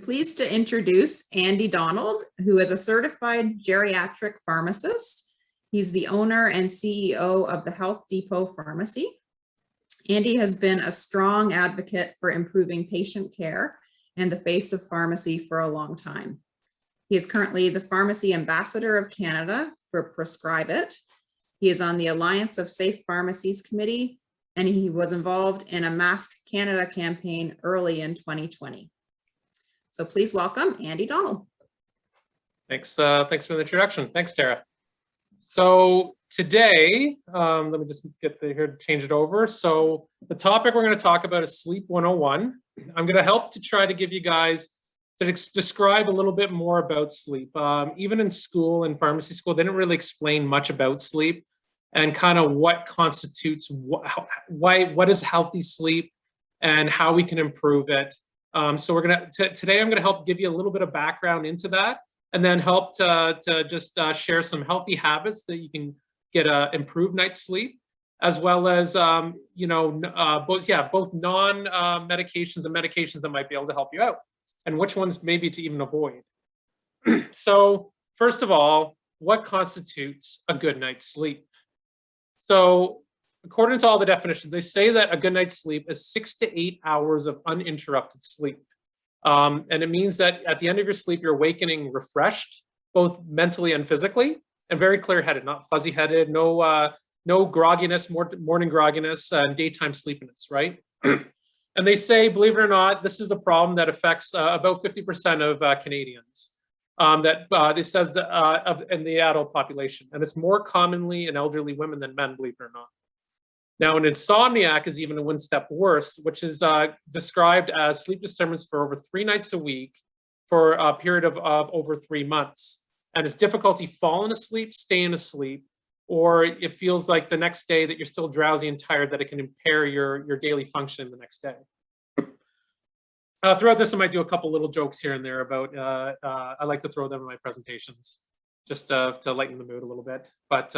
pleased to introduce Andy Donald, who is a certified geriatric pharmacist. He's the owner and CEO of the Health Depot Pharmacy. Andy has been a strong advocate for improving patient care and the face of pharmacy for a long time. He is currently the Pharmacy Ambassador of Canada for Prescribe It. He is on the Alliance of Safe Pharmacies Committee, and he was involved in a Mask Canada campaign early in 2020. So please welcome Andy Donald. Thanks for the introduction. Thanks, Tara. So today, let me just get here to change it over. So the topic we're going to talk about is Sleep 101. I'm going to help to try to give you guys to describe a little bit more about sleep. Even in school, in pharmacy school, they didn't really explain much about sleep and kind of what constitutes, what is healthy sleep and how we can improve it. So today I'm going to help give you a little bit of background into that, and then help to just share some healthy habits that you can get improved night's sleep, as well as both non-medications and medications that might be able to help you out, and which ones maybe to even avoid. So first of all, what constitutes a good night's sleep? So according to all the definitions, they say that a good night's sleep is 6 to 8 hours of uninterrupted sleep. And it means that at the end of your sleep, you're awakening refreshed, both mentally and physically, and very clear-headed, not fuzzy-headed, no grogginess, morning grogginess, and daytime sleepiness, right? And they say, believe it or not, this is a problem that affects about 50% of Canadians. This says that in the adult population, and it's more commonly in elderly women than men, believe it or not. Now, an insomniac is even one step worse, which is described as sleep disturbance for over 3 nights a week for a period of over 3 months. And it's difficulty falling asleep, staying asleep, or it feels like the next day that you're still drowsy and tired, that it can impair your daily function the next day. Throughout this, I might do a couple little jokes here and there about, I like to throw them in my presentations, just to lighten the mood a little bit. But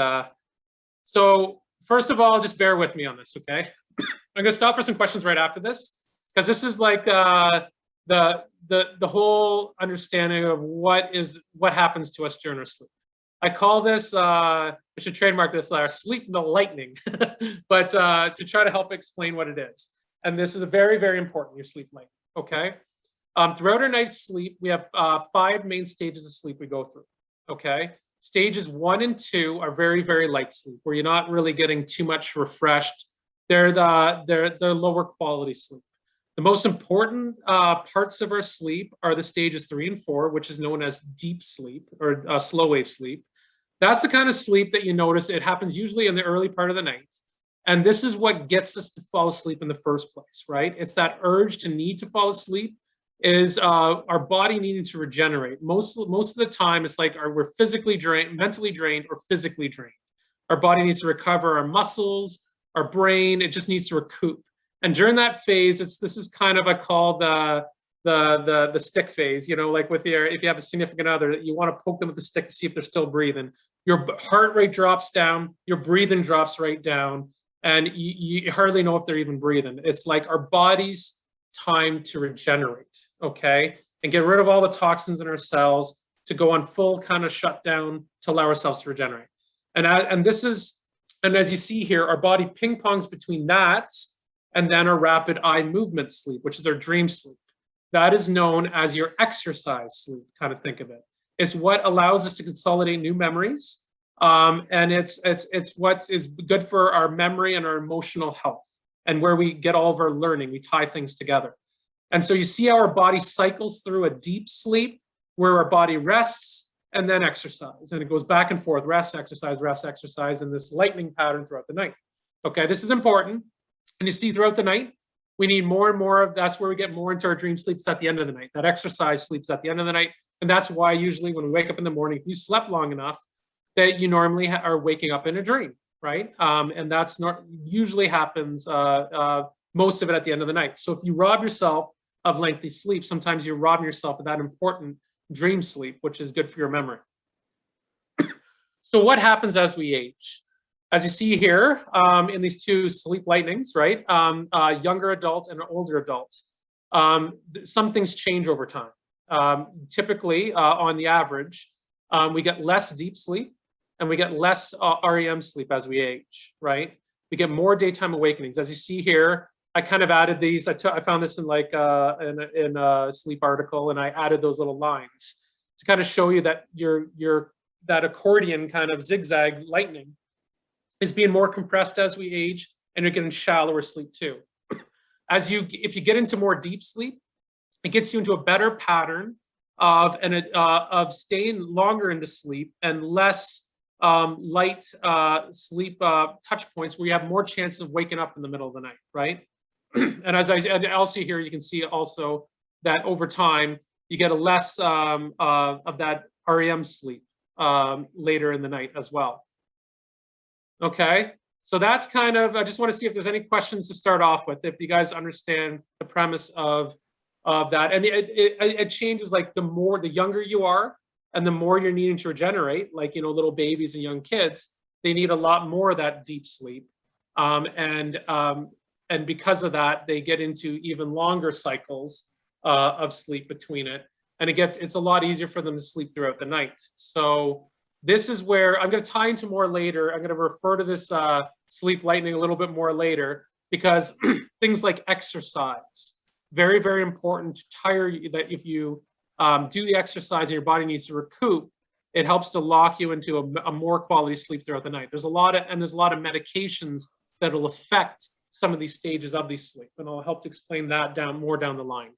so first of all, just bear with me on this, okay? I'm gonna stop for some questions right after this, because this is like the whole understanding of what happens to us during our sleep. I call this, I should trademark this, sleep the lightning, but to try to help explain what it is. And this is a very, very important, your sleep lightning, okay? Throughout our night's sleep, we have 5 main stages of sleep we go through, okay? Stages 1 and 2 are very, very light sleep, where you're not really getting too much refreshed. They're lower quality sleep. The most important parts of our sleep are the stages 3 and 4, which is known as deep sleep or slow wave sleep. That's the kind of sleep that you notice. It happens usually in the early part of the night. And this is what gets us to fall asleep in the first place, right? It's that urge to need to fall asleep, is our body needing to regenerate. Most of the time, it's like we're physically drained, mentally drained, or physically drained. Our body needs to recover our muscles, our brain, it just needs to recoup. And during that phase, this is kind of, I call the stick phase, you know, like if you have a significant other, you want to poke them with the stick to see if they're still breathing. Your heart rate drops down, your breathing drops right down, and you hardly know if they're even breathing. It's like our body's time to regenerate, okay? And get rid of all the toxins in our cells, to go on full kind of shutdown to allow ourselves to regenerate. And as you see here, our body ping pongs between that and then our rapid eye movement sleep, which is our dream sleep. That is known as your exercise sleep, kind of think of it. It's what allows us to consolidate new memories. And it's what is good for our memory and our emotional health, and where we get all of our learning, we tie things together. And so you see how our body cycles through a deep sleep, where our body rests and then exercise. And it goes back and forth, rest, exercise, in this lightning pattern throughout the night. Okay, this is important. And you see throughout the night, we need more and more of, that's where we get more into our dream sleeps at the end of the night. That exercise sleeps at the end of the night. And that's why usually when we wake up in the morning, if you slept long enough, that you normally are waking up in a dream, right? And that's not usually happens most of it at the end of the night. So if you rob yourself of lengthy sleep, sometimes you're robbing yourself of that important dream sleep, which is good for your memory. So what happens as we age? As you see here in these two sleep lightnings, right? Younger adults and older adults. Some things change over time. Typically, on the average, we get less deep sleep and we get less REM sleep as we age, right? We get more daytime awakenings. As you see here, I kind of added these. I found this in like in a sleep article, and I added those little lines to kind of show you that that accordion kind of zigzag lightning is being more compressed as we age, and you're getting shallower sleep too. If you get into more deep sleep, it gets you into a better pattern of staying longer into sleep and less light sleep touch points where you have more chance of waking up in the middle of the night, right? And as I also here, you can see also that over time, you get a less of that REM sleep later in the night as well. Okay, so that's kind of, I just want to see if there's any questions to start off with, if you guys understand the premise of that. And it changes, like the younger you are and the more you're needing to regenerate, like, little babies and young kids, they need a lot more of that deep sleep. And because of that, they get into even longer cycles of sleep between it. And it's a lot easier for them to sleep throughout the night. So this is where I'm going to tie into more later. I'm going to refer to this sleep lightning a little bit more later, because things like exercise, very, very important to tire you, that if you do the exercise and your body needs to recoup, it helps to lock you into a more quality sleep throughout the night. There's a lot of medications that will affect some of these stages of these sleep, and I'll help to explain that more down the line.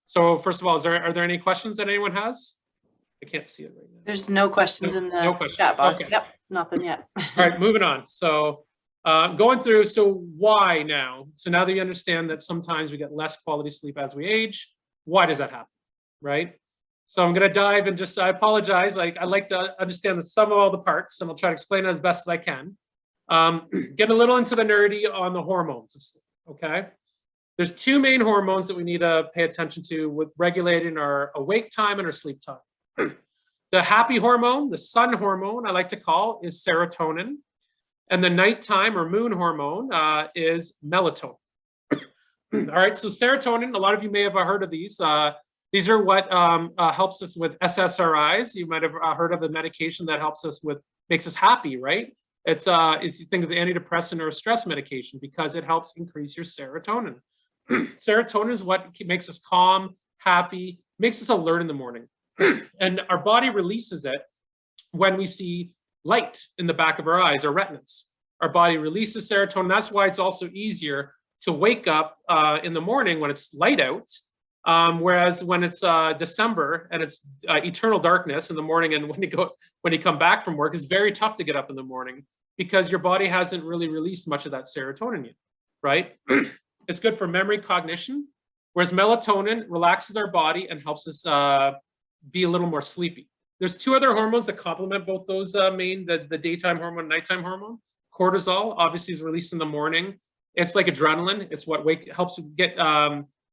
So first of all, are there any questions that anyone has? I can't see it right now. There's no questions in the chat box. Okay. Yep, nothing yet. All right, moving on. So going through, so why now? So now that you understand that sometimes we get less quality sleep as we age, why does that happen, right? So I'm going to dive and I apologize. I like to understand the sum of all the parts, and I'll try to explain it as best as I can. Get a little into the nerdy on the hormones of sleep, okay? There's two main hormones that we need to pay attention to with regulating our awake time and our sleep time. The happy hormone, the sun hormone, I like to call, is serotonin. And the nighttime or moon hormone is melatonin. All right, so serotonin, a lot of you may have heard of these. These are what helps us with SSRIs. You might have heard of the medication that makes us happy, right? It's you think of the antidepressant or a stress medication, because it helps increase your serotonin. Serotonin is what makes us calm, happy, makes us alert in the morning. And our body releases it when we see light in the back of our eyes, our retinas. Our body releases serotonin. That's why it's also easier to wake up in the morning when it's light out, whereas when it's December and it's eternal darkness in the morning, and when you come back from work, it's very tough to get up in the morning because your body hasn't really released much of that serotonin yet, right? It's good for memory, cognition, whereas melatonin relaxes our body and helps us be a little more sleepy. There's two other hormones that complement both those the daytime hormone, nighttime hormone. Cortisol obviously is released in the morning. It's like adrenaline. It's what helps you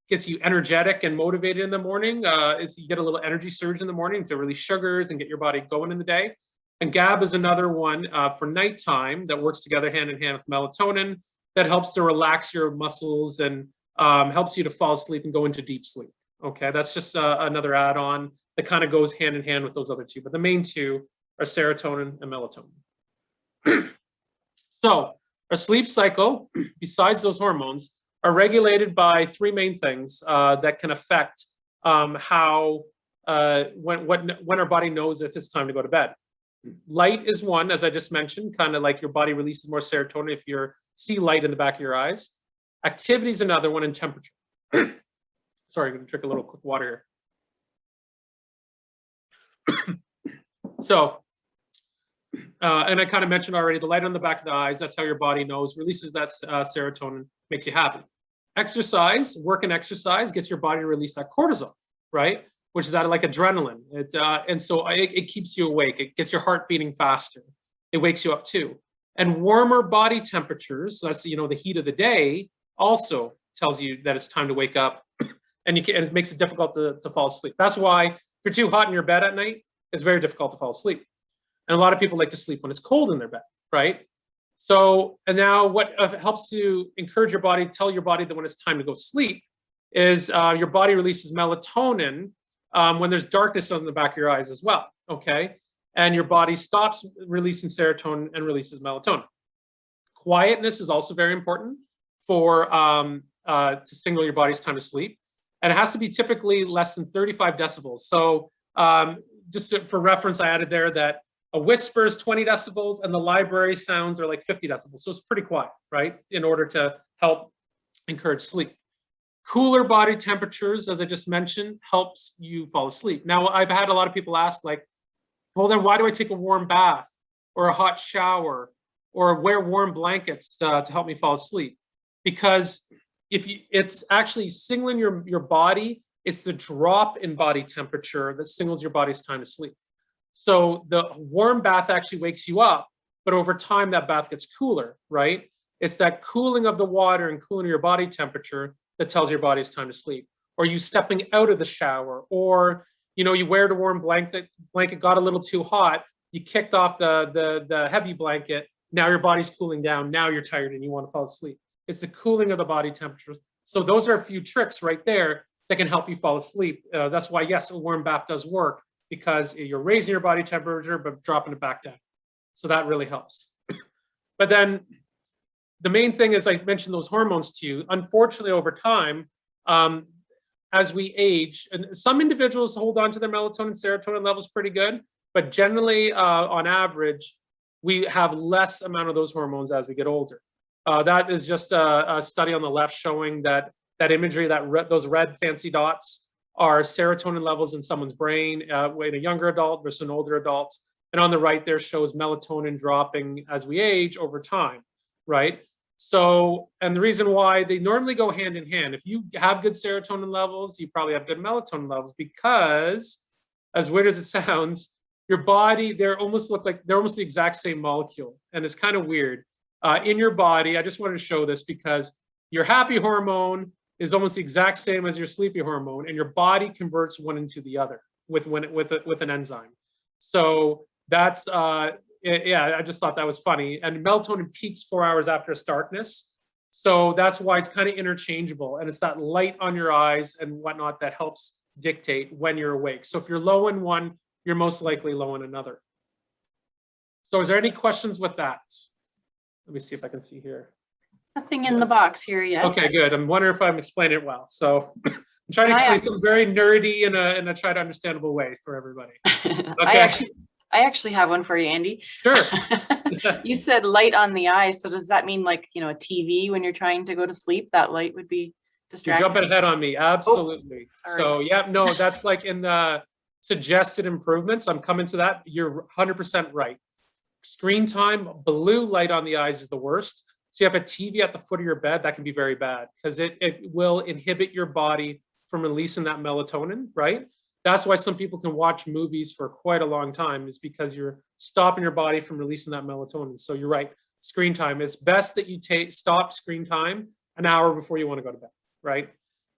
gets you energetic and motivated in the morning. You get a little energy surge in the morning to release sugars and get your body going in the day. And GABA is another one for nighttime that works together hand in hand with melatonin that helps to relax your muscles and helps you to fall asleep and go into deep sleep. Okay, that's just another add-on that kind of goes hand in hand with those other two. But the main two are serotonin and melatonin. So our sleep cycle, besides those hormones, are regulated by three main things that can affect when our body knows if it's time to go to bed. Light is one, as I just mentioned, kind of like your body releases more serotonin if you see light in the back of your eyes. Activity is another one, and temperature. Sorry, I'm going to drink a little quick water here. So, and I kind of mentioned already, the light on the back of the eyes, that's how your body knows, releases that serotonin, makes you happy. Exercise, work and exercise gets your body to release that cortisol, right? Which is that like adrenaline. And so it keeps you awake. It gets your heart beating faster. It wakes you up too. And warmer body temperatures, so that's, the heat of the day, also tells you that it's time to wake up, and it makes it difficult to fall asleep. That's why if you're too hot in your bed at night, it's very difficult to fall asleep. And a lot of people like to sleep when it's cold in their bed, right? So, and now what helps to encourage your body, tell your body that when it's time to go sleep, is your body releases melatonin when there's darkness on the back of your eyes as well, okay? And your body stops releasing serotonin and releases melatonin. Quietness is also very important for to signal your body's time to sleep. And it has to be typically less than 35 decibels. So just for reference, I added there that a whisper is 20 decibels and the library sounds are like 50 decibels. So it's pretty quiet, right? In order to help encourage sleep. Cooler body temperatures, as I just mentioned, helps you fall asleep. Now, I've had a lot of people ask, like, well, then why do I take a warm bath or a hot shower or wear warm blankets to help me fall asleep? Because it's actually signaling your body. It's the drop in body temperature that signals your body's time to sleep. So the warm bath actually wakes you up, but over time that bath gets cooler, right? It's that cooling of the water and cooling your body temperature that tells your body it's time to sleep. Or you stepping out of the shower, or you wear the warm blanket got a little too hot, you kicked off the heavy blanket, now your body's cooling down, now you're tired and you want to fall asleep. It's the cooling of the body temperature. So those are a few tricks right there that can help you fall asleep. That's why, yes, a warm bath does work, because you're raising your body temperature but dropping it back down. So that really helps. But then the main thing is, I mentioned those hormones to you. Unfortunately, over time, as we age, and some individuals hold on to their melatonin, serotonin levels pretty good, but generally, on average, we have less amount of those hormones as we get older. That is just a study on the left showing that imagery, those red fancy dots are serotonin levels in someone's brain in a younger adult versus an older adult. And on the right there shows melatonin dropping as we age over time, right? So, and the reason why they normally go hand in hand, if you have good serotonin levels, you probably have good melatonin levels, because as weird as it sounds, your body, they're almost the exact same molecule. And it's kind of weird. In your body, I just wanted to show this because your happy hormone is almost the exact same as your sleepy hormone, and your body converts one into the other with an enzyme. So that's yeah, I just thought that was funny. And melatonin peaks 4 hours after starkness, so that's why it's kind of interchangeable, and it's that light on your eyes and whatnot that helps dictate when you're awake. So if you're low in one, you're most likely low in another. So is there any questions with that? Let me see if I can see here. Nothing in the box here yet. Okay, good. I'm wondering if I'm explaining it well. So I'm trying to explain something very nerdy in a try to understandable way for everybody. Okay. I actually have one for you, Andy. Sure. You said light on the eye. So does that mean like, a TV when you're trying to go to sleep, that light would be distracting? You're jumping ahead on me. Absolutely. Oh, so yeah, no, that's like in the suggested improvements. I'm coming to that. You're 100% right. Screen time, blue light on the eyes is the worst. So you have a TV at the foot of your bed, that can be very bad because it will inhibit your body from releasing that melatonin, right? That's why some people can watch movies for quite a long time, is because you're stopping your body from releasing that melatonin. So you're right, screen time. It's best that you stop screen time an hour before you want to go to bed, right?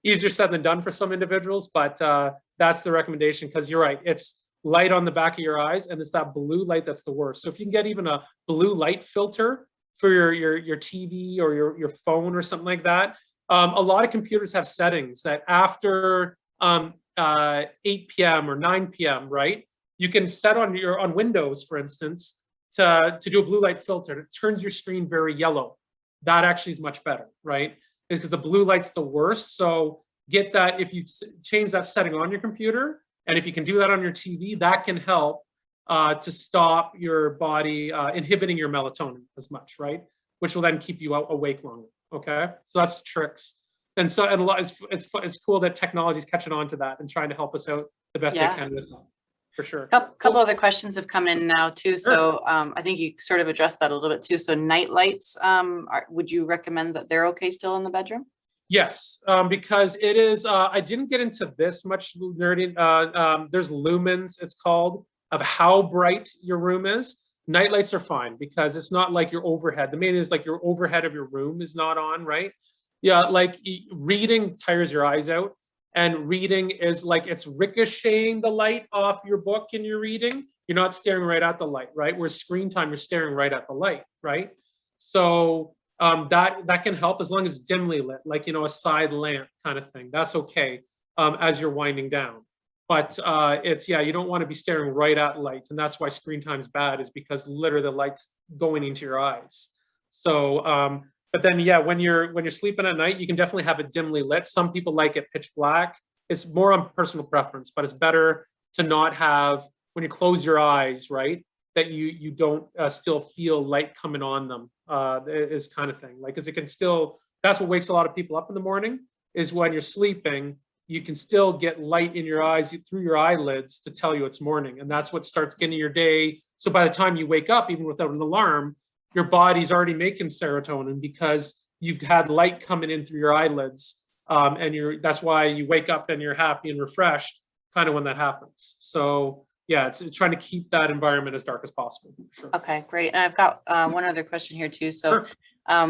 Easier said than done for some individuals, but that's the recommendation, because you're right, it's light on the back of your eyes, and it's that blue light that's the worst. So if you can get even a blue light filter for your TV or your phone or something like that. A lot of computers have settings that after 8 p.m. or 9 p.m., right? You can set on Windows, for instance, to do a blue light filter. It turns your screen very yellow. That actually is much better, right? Because the blue light's the worst. So get that, if you change that setting on your computer, and if you can do that on your TV, that can help to stop your body inhibiting your melatonin as much, right? Which will then keep you awake longer. Okay, so that's tricks. And so, and a lot, it's cool that technology is catching on to that and trying to help us out the best they can with that, for sure. A couple other questions have come in now too. Sure. So I think you sort of addressed that a little bit too. So night lights, would you recommend that they're okay still in the bedroom? Yes, because it is, I didn't get into this much nerdy. There's lumens, it's called, of how bright your room is. Night lights are fine because it's not like your overhead. The main thing is like your overhead of your room is not on, right? Yeah, like reading tires your eyes out, and reading is like it's ricocheting the light off your book in your reading. You're not staring right at the light, right? Whereas screen time, you're staring right at the light, right? So that can help as long as it's dimly lit, like, a side lamp kind of thing. That's okay as you're winding down. But you don't want to be staring right at light. And that's why screen time is bad, is because literally the light's going into your eyes. So, but then, when you're sleeping at night, you can definitely have it dimly lit. Some people like it pitch black. It's more on personal preference, but it's better to not have, when you close your eyes, right, that you don't still feel light coming on them, is kind of thing. Like, because it can still, that's what wakes a lot of people up in the morning, is when you're sleeping, you can still get light in your eyes through your eyelids to tell you it's morning. And that's what starts getting your day. So by the time you wake up, even without an alarm, your body's already making serotonin because you've had light coming in through your eyelids. And that's why you wake up and you're happy and refreshed kind of when that happens. So it's trying to keep that environment as dark as possible. Sure. Okay, great. And I've got one other question here too. So Sure.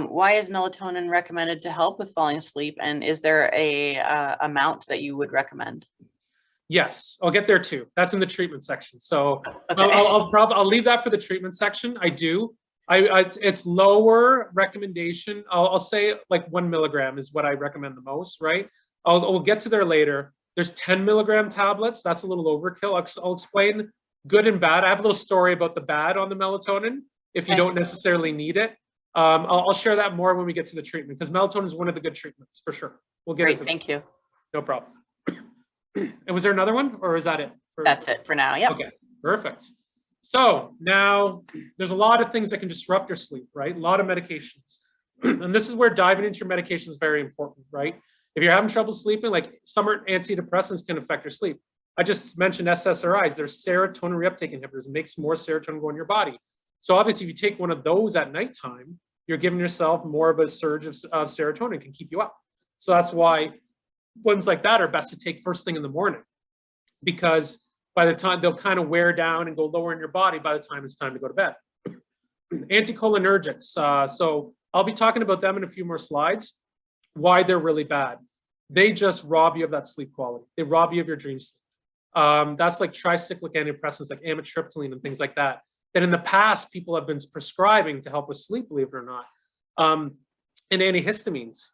Why is melatonin recommended to help with falling asleep? And is there a amount that you would recommend? Yes, I'll get there too. That's in the treatment section. So Okay. I'll leave that for the treatment section. I do. It's lower recommendation. I'll say like 1 milligram is what I recommend the most, right? We'll get to there later. There's 10 milligram tablets. That's a little overkill. I'll explain good and bad. I have a little story about the bad on the melatonin if you don't necessarily need it. I'll share that more when we get to the treatment, because melatonin is one of the good treatments for sure. We'll get into that. Thank you. No problem. And was there another one, or is that it? That's it for now. Yeah. Okay, perfect. So now there's a lot of things that can disrupt your sleep, right? A lot of medications. And this is where diving into your medication is very important, right? If you're having trouble sleeping, like some antidepressants can affect your sleep. I just mentioned SSRIs. They're serotonin reuptake inhibitors. It makes more serotonin go in your body. So obviously, if you take one of those at nighttime, you're giving yourself more of a surge of serotonin, can keep you up. So that's why ones like that are best to take first thing in the morning, because by the time they'll kind of wear down and go lower in your body by the time it's time to go to bed. Anticholinergics. So I'll be talking about them in a few more slides, why they're really bad. They just rob you of that sleep quality. They rob you of your dream sleep. That's like tricyclic antidepressants like amitriptyline and things like that in the past people have been prescribing to help with sleep, believe it or not. And antihistamines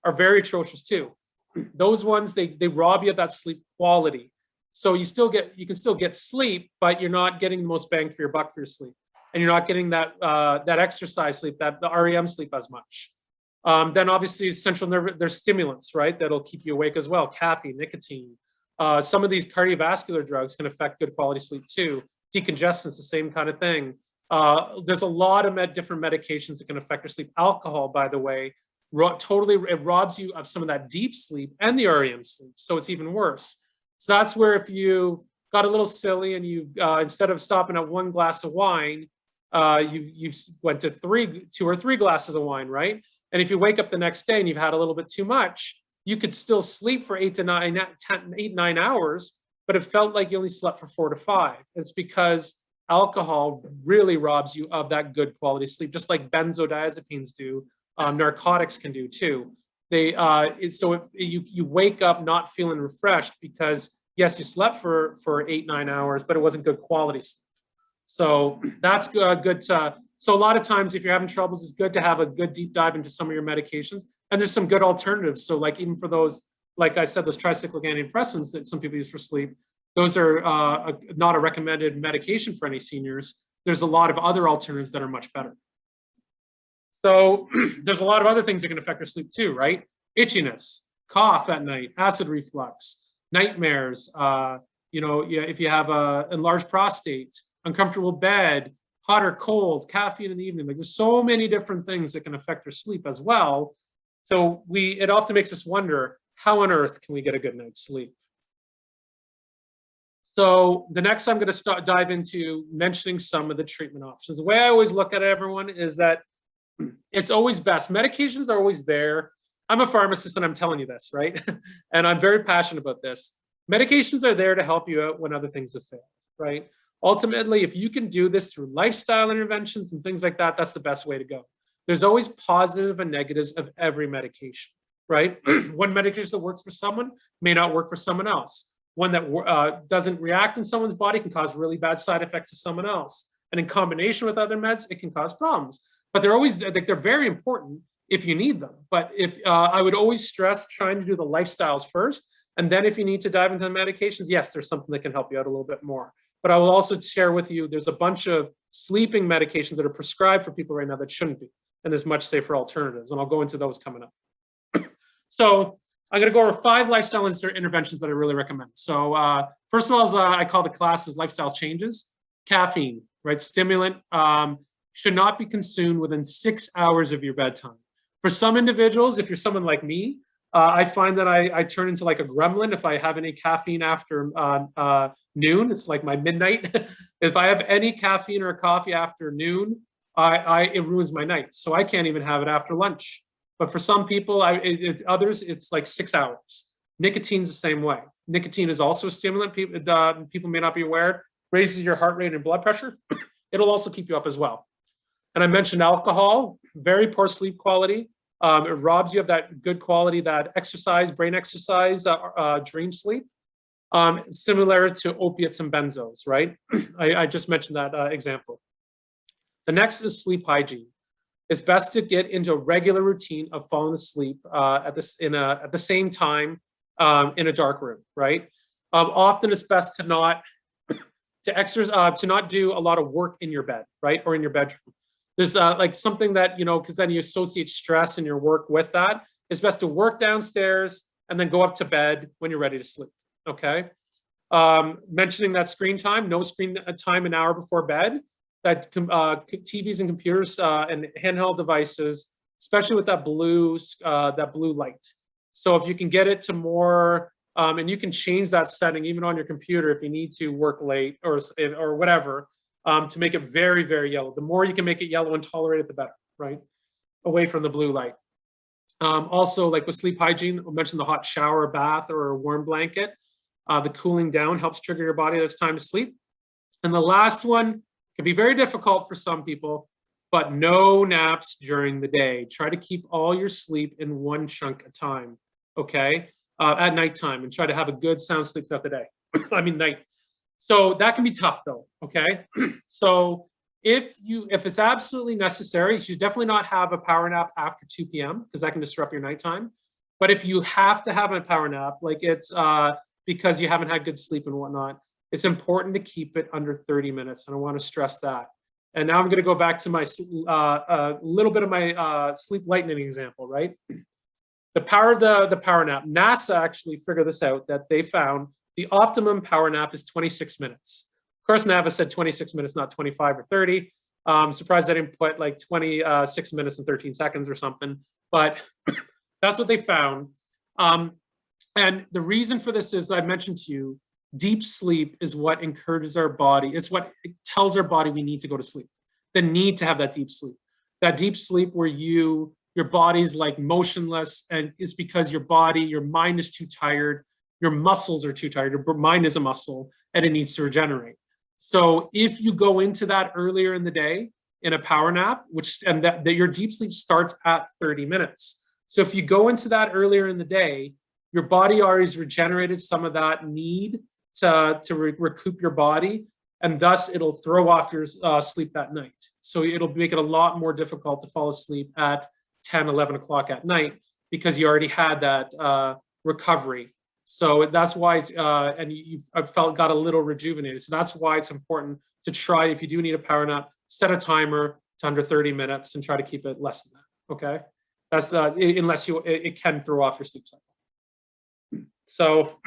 are very atrocious too. Those ones, they rob you of that sleep quality. So you can still get sleep, but you're not getting the most bang for your buck for your sleep. And you're not getting that exercise sleep, the REM sleep as much. Then obviously central nervous, there's stimulants, right? That'll keep you awake as well. Caffeine, nicotine. Some of these cardiovascular drugs can affect good quality sleep too. Decongestants, the same kind of thing. There's a lot of different medications that can affect your sleep. Alcohol, by the way, it robs you of some of that deep sleep and the REM sleep. So it's even worse. So that's where if you got a little silly and you, instead of stopping at 1 glass of wine, you went to 2 or 3 glasses of wine, right? And if you wake up the next day and you've had a little bit too much, you could still sleep for 8 to 9 hours, but it felt like you only slept for 4 to 5. It's because alcohol really robs you of that good quality sleep, just like benzodiazepines do. Narcotics can do too. You wake up not feeling refreshed because yes, you slept for 8, 9 hours, but it wasn't good quality sleep. So that's good. So a lot of times if you're having troubles, it's good to have a good deep dive into some of your medications. And there's some good alternatives. So like even for those, like I said, those tricyclic antidepressants that some people use for sleep, those are not a recommended medication for any seniors. There's a lot of other alternatives that are much better. So there's a lot of other things that can affect your sleep too, right? Itchiness, cough at night, acid reflux, nightmares, if you have a enlarged prostate, uncomfortable bed, hot or cold, caffeine in the evening. Like there's so many different things that can affect your sleep as well. So it often makes us wonder, how on earth can we get a good night's sleep? So the next I'm going to dive into mentioning some of the treatment options. The way I always look at it, everyone, is that it's always best. Medications are always there. I'm a pharmacist and I'm telling you this, right? And I'm very passionate about this. Medications are there to help you out when other things have failed, right? Ultimately, if you can do this through lifestyle interventions and things like that, that's the best way to go. There's always positives and negatives of every medication, right? One medication that works for someone may not work for someone else. One that doesn't react in someone's body can cause really bad side effects to someone else. And in combination with other meds, it can cause problems. but they're always like, they're very important if you need them. But if I would always stress trying to do the lifestyles first. And then if you need to dive into the medications, yes, there's something that can help you out a little bit more. But I will also share with you, there's a bunch of sleeping medications that are prescribed for people right now that shouldn't be. And there's much safer alternatives. And I'll go into those coming up. So I'm going to go over 5 lifestyle interventions that I really recommend. So first of all, I call the classes lifestyle changes. Caffeine, right? Stimulant should not be consumed within 6 hours of your bedtime. For some individuals, if you're someone like me, I find that I turn into like a gremlin if I have any caffeine after noon. It's like my midnight. If I have any caffeine or coffee after noon, it ruins my night. So I can't even have it after lunch. But for some people, others, it's like 6 hours. Nicotine's the same way. Nicotine is also a stimulant. People may not be aware. Raises your heart rate and blood pressure. It'll also keep you up as well. And I mentioned alcohol, very poor sleep quality. It robs you of that good quality, that exercise, brain exercise, dream sleep, similar to opiates and benzos, right? I just mentioned that example. The next is sleep hygiene. It's best to get into a regular routine of falling asleep at the same time in a dark room, right? Often it's best to not do a lot of work in your bed, right, or in your bedroom. There's like something that, because then you associate stress in your work with that. It's best to work downstairs and then go up to bed when you're ready to sleep, okay? Mentioning that screen time, no screen time an hour before bed, that TVs and computers and handheld devices, especially with that blue light. So if you can get it to more, and you can change that setting even on your computer if you need to work late or whatever, to make it very, very yellow. The more you can make it yellow and tolerate it, the better, right? Away from the blue light. Also, like with sleep hygiene, I mentioned the hot shower, bath, or a warm blanket. The cooling down helps trigger your body that it's time to sleep. And the last one can be very difficult for some people, but no naps during the day. Try to keep all your sleep in one chunk at a time, okay? At nighttime, and try to have a good sound sleep throughout the day. I mean, night. So that can be tough though, okay? So if it's absolutely necessary, you should definitely not have a power nap after 2 p.m. because that can disrupt your nighttime. But if you have to have a power nap, like it's because you haven't had good sleep and whatnot, it's important to keep it under 30 minutes. And I want to stress that. And now I'm going to go back to my little bit of my sleep lightening example, right? The power of the power nap. NASA actually figured this out, that they found the optimum power nap is 26 minutes. Of course, NASA said 26 minutes, not 25 or 30. I'm surprised I didn't put like 26 minutes and 13 seconds or something, but that's what they found. And the reason for this is, I mentioned to you, deep sleep is what encourages our body. It's what tells our body we need to go to sleep. The need to have that deep sleep. That deep sleep where your body's like motionless, and it's because your mind is too tired, your muscles are too tired, your mind is a muscle, and it needs to regenerate. So if you go into that earlier in the day in a power nap, that your deep sleep starts at 30 minutes. So if you go into that earlier in the day, your body already has regenerated some of that need to recoup your body, and thus it'll throw off your sleep that night. So it'll make it a lot more difficult to fall asleep at 10, 11 o'clock at night because you already had that recovery. So that's why got a little rejuvenated. So that's why it's important to try, if you do need a power nap, set a timer to under 30 minutes and try to keep it less than that, okay? That's unless it can throw off your sleep cycle. So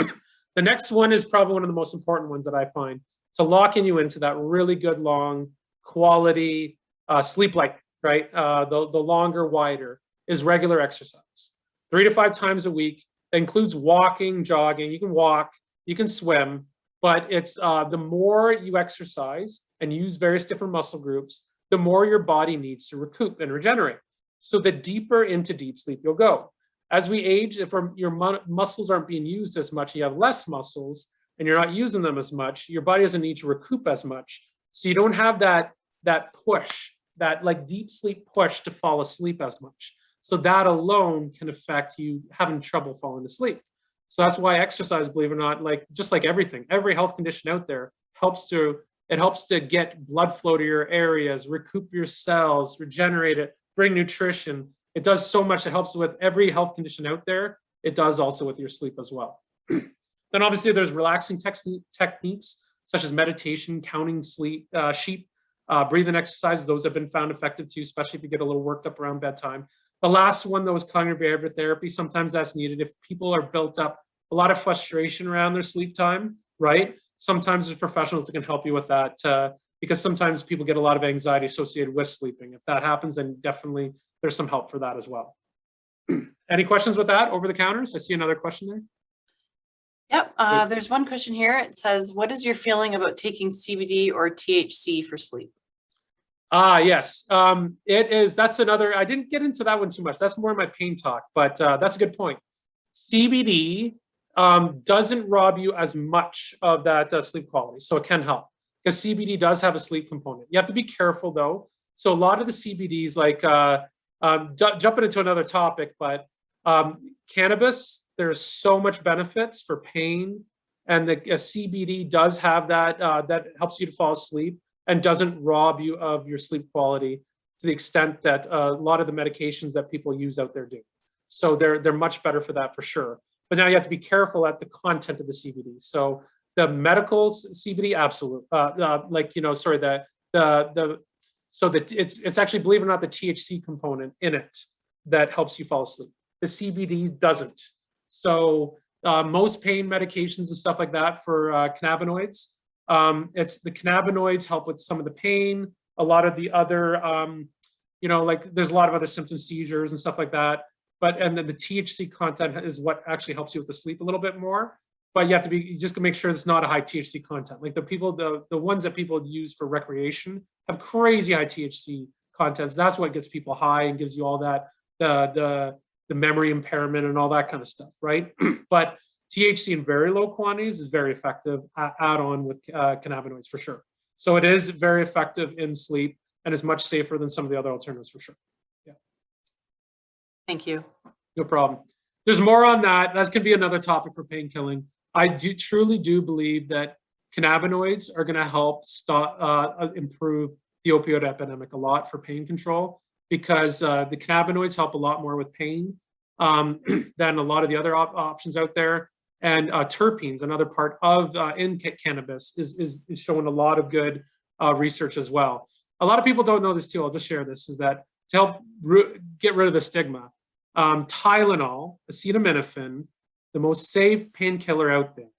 the next one is probably one of the most important ones that I find, to locking you into that really good, long, quality sleep light, right? The longer, wider, is regular exercise. 3 to 5 times a week. That includes walking, jogging. You can walk, you can swim, but it's the more you exercise and use various different muscle groups, the more your body needs to recoup and regenerate. So the deeper into deep sleep you'll go. As we age, if your muscles aren't being used as much, you have less muscles and you're not using them as much, your body doesn't need to recoup as much. So you don't have that push, that like deep sleep push to fall asleep as much. So that alone can affect you having trouble falling asleep. So that's why exercise, believe it or not, just like everything, every health condition out there helps to It helps to get blood flow to your areas, recoup your cells, regenerate it, bring nutrition. It does so much. It helps with every health condition out there. It does also with your sleep as well. Then obviously there's relaxing techniques such as meditation, counting sleep, sheep, breathing exercises. Those have been found effective too, especially if you get a little worked up around bedtime. The last one, though, is cognitive behavior therapy. Sometimes that's needed if people are built up a lot of frustration around their sleep time, right? Sometimes there's professionals that can help you with that because sometimes people get a lot of anxiety associated with sleeping. If that happens, then definitely there's some help for that as well. Any questions with that over the counters? I see another question there. Yep, there's one question here. It says, what is your feeling about taking CBD or THC for sleep? Yes, it is. That's another, I didn't get into that one too much. That's more my pain talk, but that's a good point. CBD doesn't rob you as much of that sleep quality, so it can help because CBD does have a sleep component. You have to be careful though. So a lot of the CBDs, like jumping into another topic, but cannabis, there's so much benefits for pain, and the CBD does have that that helps you to fall asleep and doesn't rob you of your sleep quality to the extent that a lot of the medications that people use out there do. So they're much better for that for sure. But now you have to be careful at the content of the CBD. So the medical CBD, absolute, like, you know, sorry, so that it's actually, believe it or not, the THC component in it that helps you fall asleep. The CBD doesn't. So most pain medications and stuff like that for cannabinoids, it's the cannabinoids help with some of the pain, a lot of the other, you know, like there's a lot of other symptoms, seizures and stuff like that. But, and then the THC content is what actually helps you with the sleep a little bit more. But you have to be, you just to make sure it's not a high THC content. Like the ones that people use for recreation have crazy high THC contents. That's what gets people high and gives you all that, the memory impairment and all that kind of stuff, right? But THC in very low quantities is very effective add-on with cannabinoids for sure. So it is very effective in sleep and is much safer than some of the other alternatives for sure. Yeah. Thank you. No problem. There's more on that. That's going to be another topic for pain killing. I truly do believe that cannabinoids are going to help improve the opioid epidemic a lot for pain control, because the cannabinoids help a lot more with pain than a lot of the other options out there. And terpenes, another part of in cannabis, is showing a lot of good research as well. A lot of people don't know this too. I'll just share this, is that to help get rid of the stigma, Tylenol, acetaminophen, the most safe painkiller out there,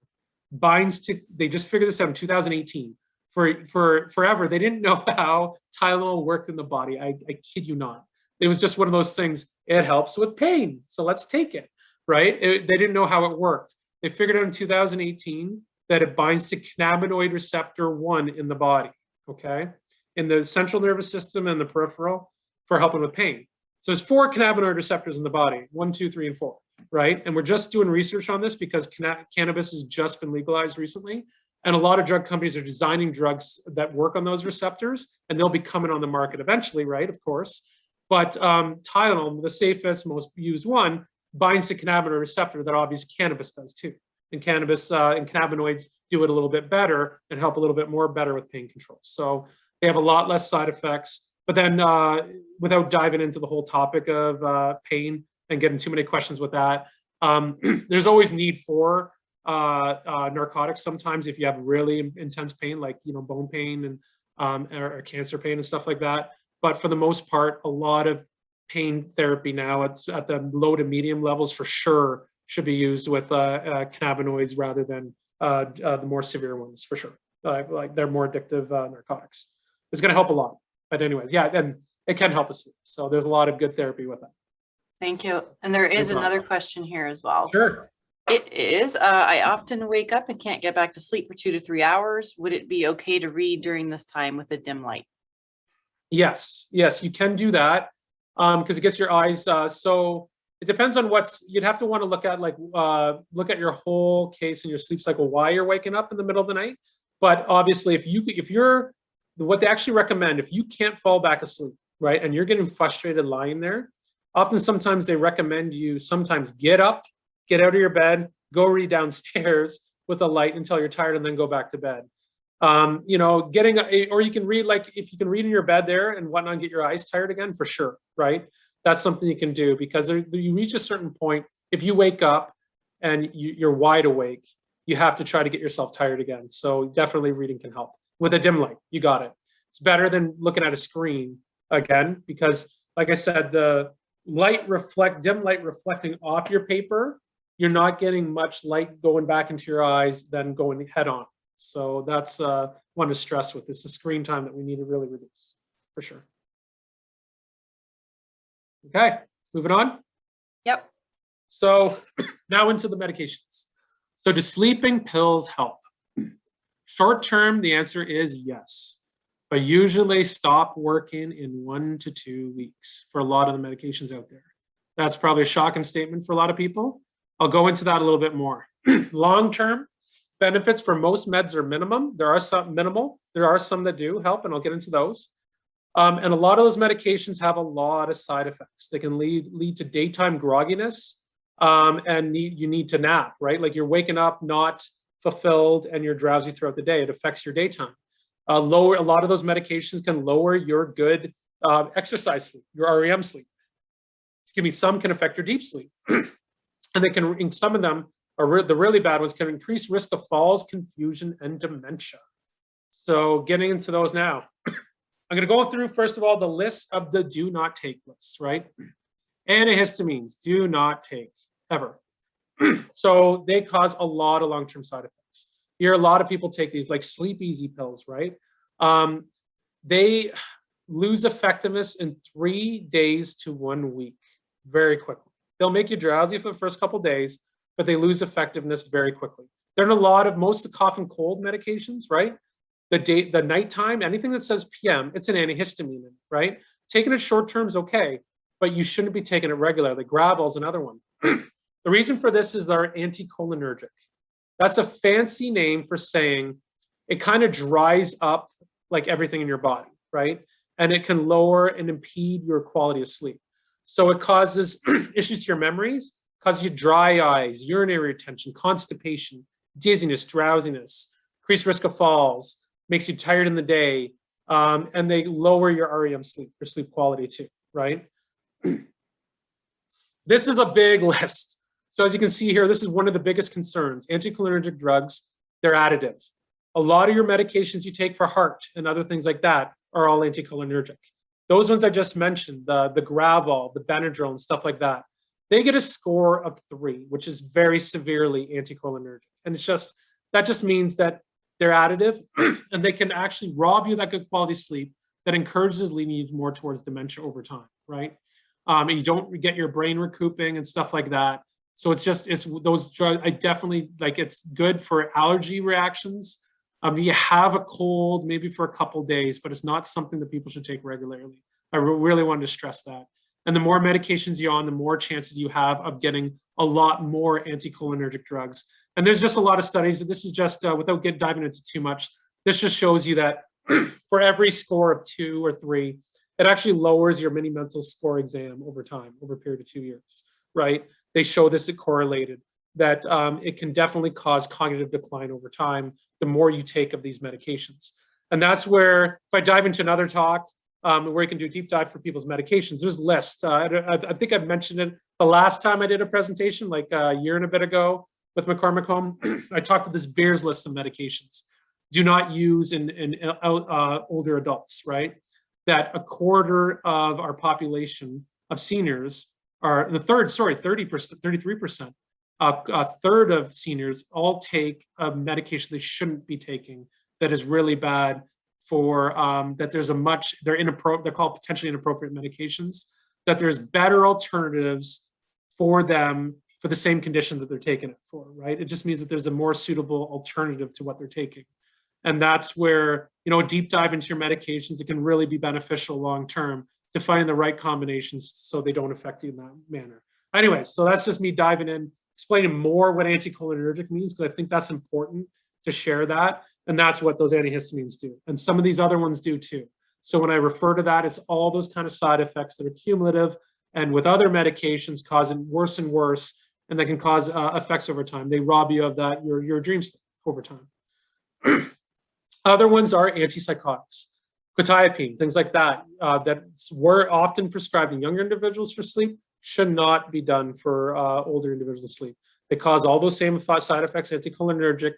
binds to, they just figured this out in 2018. For forever, they didn't know how Tylenol worked in the body. I kid you not. It was just one of those things. It helps with pain, so let's take it, right? They didn't know how it worked. They figured out in 2018 that it binds to cannabinoid receptor 1 in the body, okay? In the central nervous system and the peripheral for helping with pain. So there's 4 cannabinoid receptors in the body, 1, 2, 3, and 4, right? And we're just doing research on this because cannabis has just been legalized recently. And a lot of drug companies are designing drugs that work on those receptors, and they'll be coming on the market eventually, right? Of course. But Tylenol, the safest, most used one, binds to cannabinoid receptor that obviously cannabis does too. And cannabis and cannabinoids do it a little bit better and help a little bit more better with pain control. So they have a lot less side effects. But then without diving into the whole topic of pain and getting too many questions with that, there's always need for narcotics sometimes if you have really intense pain, like, you know, bone pain and or cancer pain and stuff like that. But for the most part, a lot of pain therapy now, it's at the low to medium levels for sure, should be used with cannabinoids rather than the more severe ones for sure. Like they're more addictive narcotics. It's going to help a lot. But anyways, yeah, and it can help us sleep. So there's a lot of good therapy with that. Thank you. And there is another question here as well. Sure. It is, I often wake up and can't get back to sleep for 2 to 3 hours. Would it be okay to read during this time with a dim light? Yes, you can do that because it gets your eyes. So it depends on you'd have to want to look at, like, look at your whole case and your sleep cycle, why you're waking up in the middle of the night. But obviously, if you're, what they actually recommend, if you can't fall back asleep, right, and you're getting frustrated lying there, sometimes they recommend you sometimes get up, get out of your bed, go read downstairs with a light until you're tired, and then go back to bed. You know, getting, or you can read, like if you can read in your bed there and whatnot, and get your eyes tired again, for sure, right? That's something you can do, because you reach a certain point, if you wake up and you're wide awake, you have to try to get yourself tired again. So definitely reading can help with a dim light. You got it. It's better than looking at a screen again, because like I said, the dim light reflecting off your paper, you're not getting much light going back into your eyes than going head on. So that's one to stress with. It's the screen time that we need to really reduce, for sure. Okay, moving on. Yep. So now into the medications. So do sleeping pills help? Short term, the answer is yes, but usually stop working in 1 to 2 weeks for a lot of the medications out there. That's probably a shocking statement for a lot of people. I'll go into that a little bit more. Long term benefits for most meds are minimum. There are some minimal. There are some that do help, and I'll get into those. And a lot of those medications have a lot of side effects. They can lead to daytime grogginess, and you need to nap, right? Like you're waking up not fulfilled and you're drowsy throughout the day. It affects your daytime. A lot of those medications can lower your good exercise sleep, your REM sleep. Excuse me, some can affect your deep sleep. And they can, some of them, the really bad ones, can increase risk of falls, confusion, and dementia. So getting into those now. I'm going to go through, first of all, the list of the do not take lists, right? Antihistamines, do not take, ever. So they cause a lot of long-term side effects. You hear a lot of people take these, like sleep easy pills, right? They lose effectiveness in 3 days to 1 week, very quickly. They'll make you drowsy for the first couple of days, but they lose effectiveness very quickly. They're in a lot of, most of the cough and cold medications, right? The nighttime, anything that says PM, it's an antihistamine, right? Taking it short term is okay, but you shouldn't be taking it regularly. Gravel's another one. The reason for this is they're anticholinergic. That's a fancy name for saying it kind of dries up like everything in your body, right? And it can lower and impede your quality of sleep. So it causes issues to your memories, causes you dry eyes, urinary retention, constipation, dizziness, drowsiness, increased risk of falls, makes you tired in the day, and they lower your REM sleep, your sleep quality too, right? This is a big list. So as you can see here, this is one of the biggest concerns. Anticholinergic drugs, they're additive. A lot of your medications you take for heart and other things like that are all anticholinergic. Those ones I just mentioned, the Gravol, the Benadryl, and stuff like that, they get a score of 3, which is very severely anticholinergic. And it's just, that just means that they're additive and they can actually rob you of that good quality sleep that encourages leading you more towards dementia over time, right? And you don't get your brain recouping and stuff like that. So it's just, it's those drugs, I definitely, like, it's good for allergy reactions. You have a cold, maybe for a couple days, but it's not something that people should take regularly. I really wanted to stress that. And the more medications you're on, the more chances you have of getting a lot more anticholinergic drugs. And there's just a lot of studies, and this is just, without diving into too much, this just shows you that for every score of 2 or 3, it actually lowers your mini mental score exam over time, over a period of 2 years, right? They show this, it correlated, that it can definitely cause cognitive decline over time, the more you take of these medications. And that's where, if I dive into another talk, where you can do a deep dive for people's medications, there's lists. I think I've mentioned it the last time I did a presentation, like a year and a bit ago with McCormick Home. I talked to this Beers list of medications. Do not use in older adults, right? That a quarter of our population of seniors are, 33%, a third of seniors all take a medication they shouldn't be taking that is really bad for, that there's they're called potentially inappropriate medications, that there's better alternatives for them for the same condition that they're taking it for, right? It just means that there's a more suitable alternative to what they're taking. And that's where, you know, a deep dive into your medications, it can really be beneficial long-term to find the right combinations so they don't affect you in that manner. Anyways, so that's just me diving in, explaining more what anticholinergic means, because I think that's important to share that. And that's what those antihistamines do. And some of these other ones do too. So when I refer to that, it's all those kind of side effects that are cumulative and with other medications causing worse and worse, and that can cause effects over time. They rob you of that, your dream sleep over time. Other ones are antipsychotics, Quetiapine, things like that, that were often prescribed in younger individuals for sleep, should not be done for older individuals to sleep. They cause all those same side effects, anticholinergic,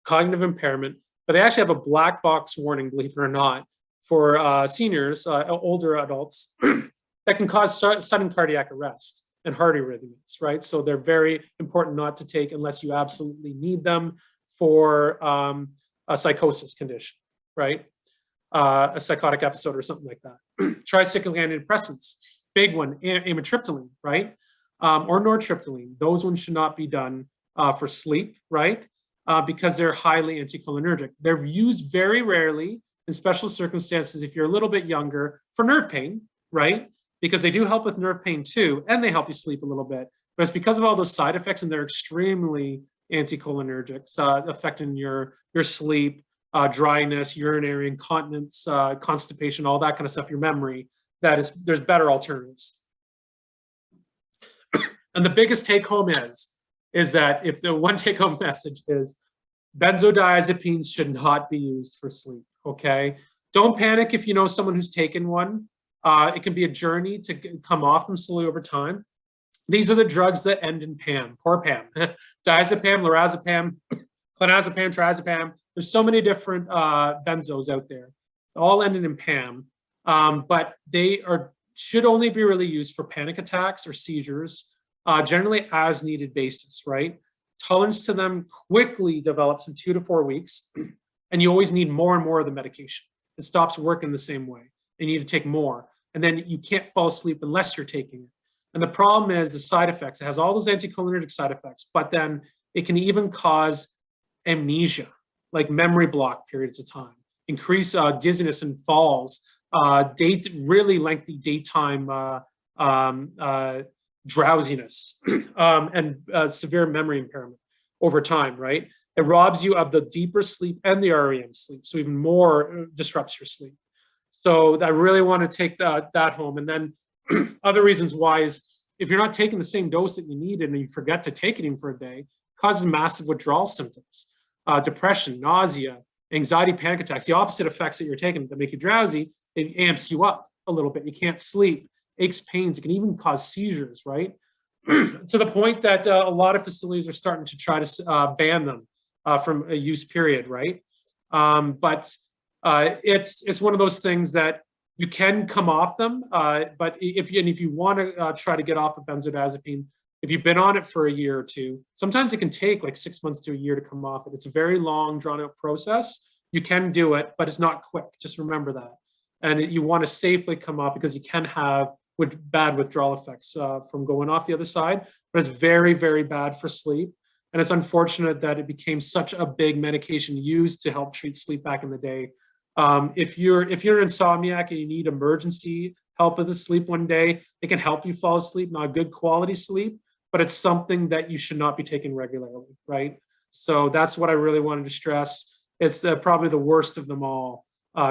cognitive impairment, but they actually have a black box warning, believe it or not, for seniors, older adults, that can cause sudden cardiac arrest and heart arrhythmias, right? So they're very important not to take unless you absolutely need them for a psychosis condition, right? A psychotic episode or something like that. Tricyclic antidepressants, big one, amitriptyline, right? Or nortriptyline. Those ones should not be done for sleep, right? Because they're highly anticholinergic. They're used very rarely in special circumstances if you're a little bit younger for nerve pain, right? Because they do help with nerve pain too, and they help you sleep a little bit. But it's because of all those side effects, and they're extremely anticholinergics, affecting your sleep, dryness, urinary incontinence, constipation, all that kind of stuff, your memory, there's better alternatives. And the biggest take home is that if the one take home message is benzodiazepines should not be used for sleep, okay? Don't panic if you know someone who's taken one. It can be a journey to come off them slowly over time. These are the drugs that end in PAM, poor PAM. Diazepam, lorazepam, clonazepam, trazepam. There's so many different benzos out there, all ending in PAM, but they should only be really used for panic attacks or seizures, generally as needed basis, right? Tolerance to them quickly develops in 2 to 4 weeks, and you always need more and more of the medication. It stops working the same way. You need to take more, and then you can't fall asleep unless you're taking it. And the problem is the side effects. It has all those anticholinergic side effects, but then it can even cause amnesia, like memory block periods of time, increase dizziness and falls, really lengthy daytime drowsiness, and severe memory impairment over time, right? It robs you of the deeper sleep and the REM sleep, so even more disrupts your sleep. So I really want to take that home. And then other reasons why is if you're not taking the same dose that you need and you forget to take it even for a day, it causes massive withdrawal symptoms, depression, nausea, anxiety, panic attacks, the opposite effects that you're taking that make you drowsy. It amps you up a little bit. You can't sleep, aches, pains. It can even cause seizures, right? To the point that a lot of facilities are starting to try to ban them from a use period, right? But it's one of those things that you can come off them, but if you want to try to get off of benzodiazepine, if you've been on it for a year or two, sometimes it can take like 6 months to a year to come off it. It's a very long, drawn-out process. You can do it, but it's not quick. Just remember that. And you want to safely come off because you can have bad withdrawal effects from going off the other side. But it's very, very bad for sleep. And it's unfortunate that it became such a big medication used to help treat sleep back in the day. If you're an insomniac and you need emergency help with the sleep one day, it can help you fall asleep, not good quality sleep, but it's something that you should not be taking regularly, right? So that's what I really wanted to stress. It's probably the worst of them all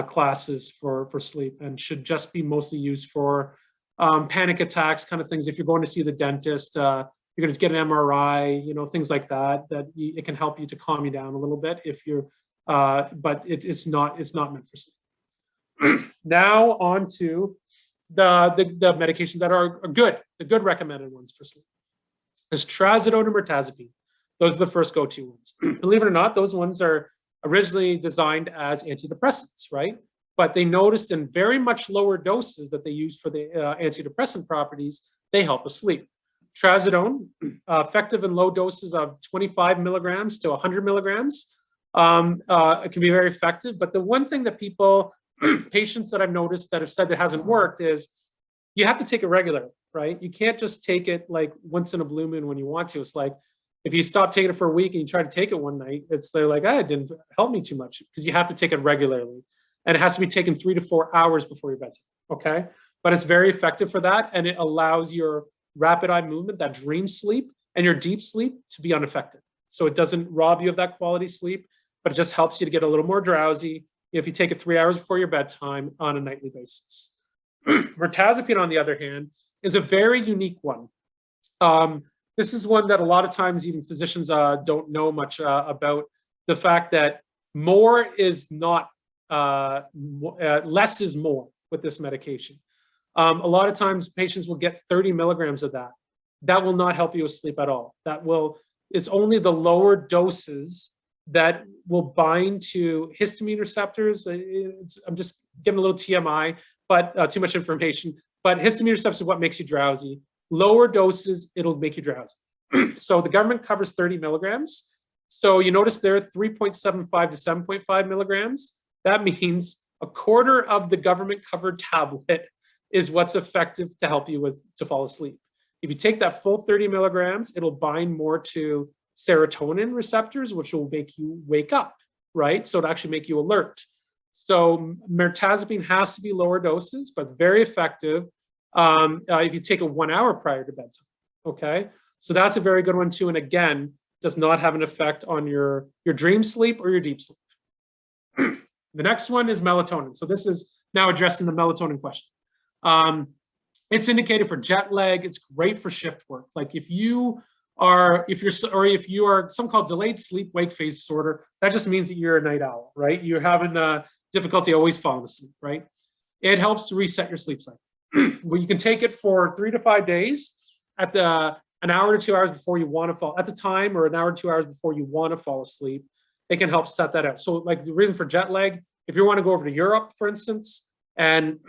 classes for sleep, and should just be mostly used for panic attacks, kind of things. If you're going to see the dentist, you're going to get an MRI, things like that, it can help you to calm you down a little bit if you're, but it's not meant for sleep. Now on to the medications that are good, the good recommended ones for sleep. There's trazodone and mirtazapine. Those are the first go-to ones. Believe it or not, those ones are originally designed as antidepressants, right? But they noticed in very much lower doses that they used for the antidepressant properties, they help us sleep. Trazodone, effective in low doses of 25 milligrams to 100 milligrams, it can be very effective. But the one thing that patients that I've noticed that have said that hasn't worked is you have to take it regularly, right? You can't just take it like once in a blue moon when you want to. It's like if you stop taking it for a week and you try to take it one night, they're like, it didn't help me too much, because you have to take it regularly. And it has to be taken 3 to 4 hours before your bedtime, okay? But it's very effective for that, and it allows your rapid eye movement, that dream sleep, and your deep sleep to be unaffected. So it doesn't rob you of that quality sleep, but it just helps you to get a little more drowsy if you take it 3 hours before your bedtime on a nightly basis. Mirtazapine, on the other hand, is a very unique one. This is one that a lot of times even physicians don't know much about, the fact that More is not, less is more with this medication. A lot of times patients will get 30 milligrams of that. That will not help you with sleep at all. It's only the lower doses that will bind to histamine receptors. I'm just giving a little TMI, but too much information. But histamine receptors is what makes you drowsy. Lower doses, it'll make you drowsy. So the government covers 30 milligrams. So you notice there 3.75 to 7.5 milligrams. That means a quarter of the government covered tablet is what's effective to help you to fall asleep. If you take that full 30 milligrams, it'll bind more to serotonin receptors, which will make you wake up, right? So it'll actually make you alert. So mirtazapine has to be lower doses, but very effective if you take it 1 hour prior to bedtime, okay? So that's a very good one too. And again, does not have an effect on your dream sleep or your deep sleep. The next one is melatonin. So this is now addressing the melatonin question. It's indicated for jet lag. It's great for shift work. Like if you are something called delayed sleep-wake phase disorder, that just means that you're a night owl, right? You're having difficulty always falling asleep, right? It helps to reset your sleep cycle. Well, you can take it for 3 to 5 days at an hour to 2 hours before you want to fall at the time, or an hour to 2 hours before you want to fall asleep. It can help set that out. So like the reason for jet lag, if you want to go over to Europe, for instance, and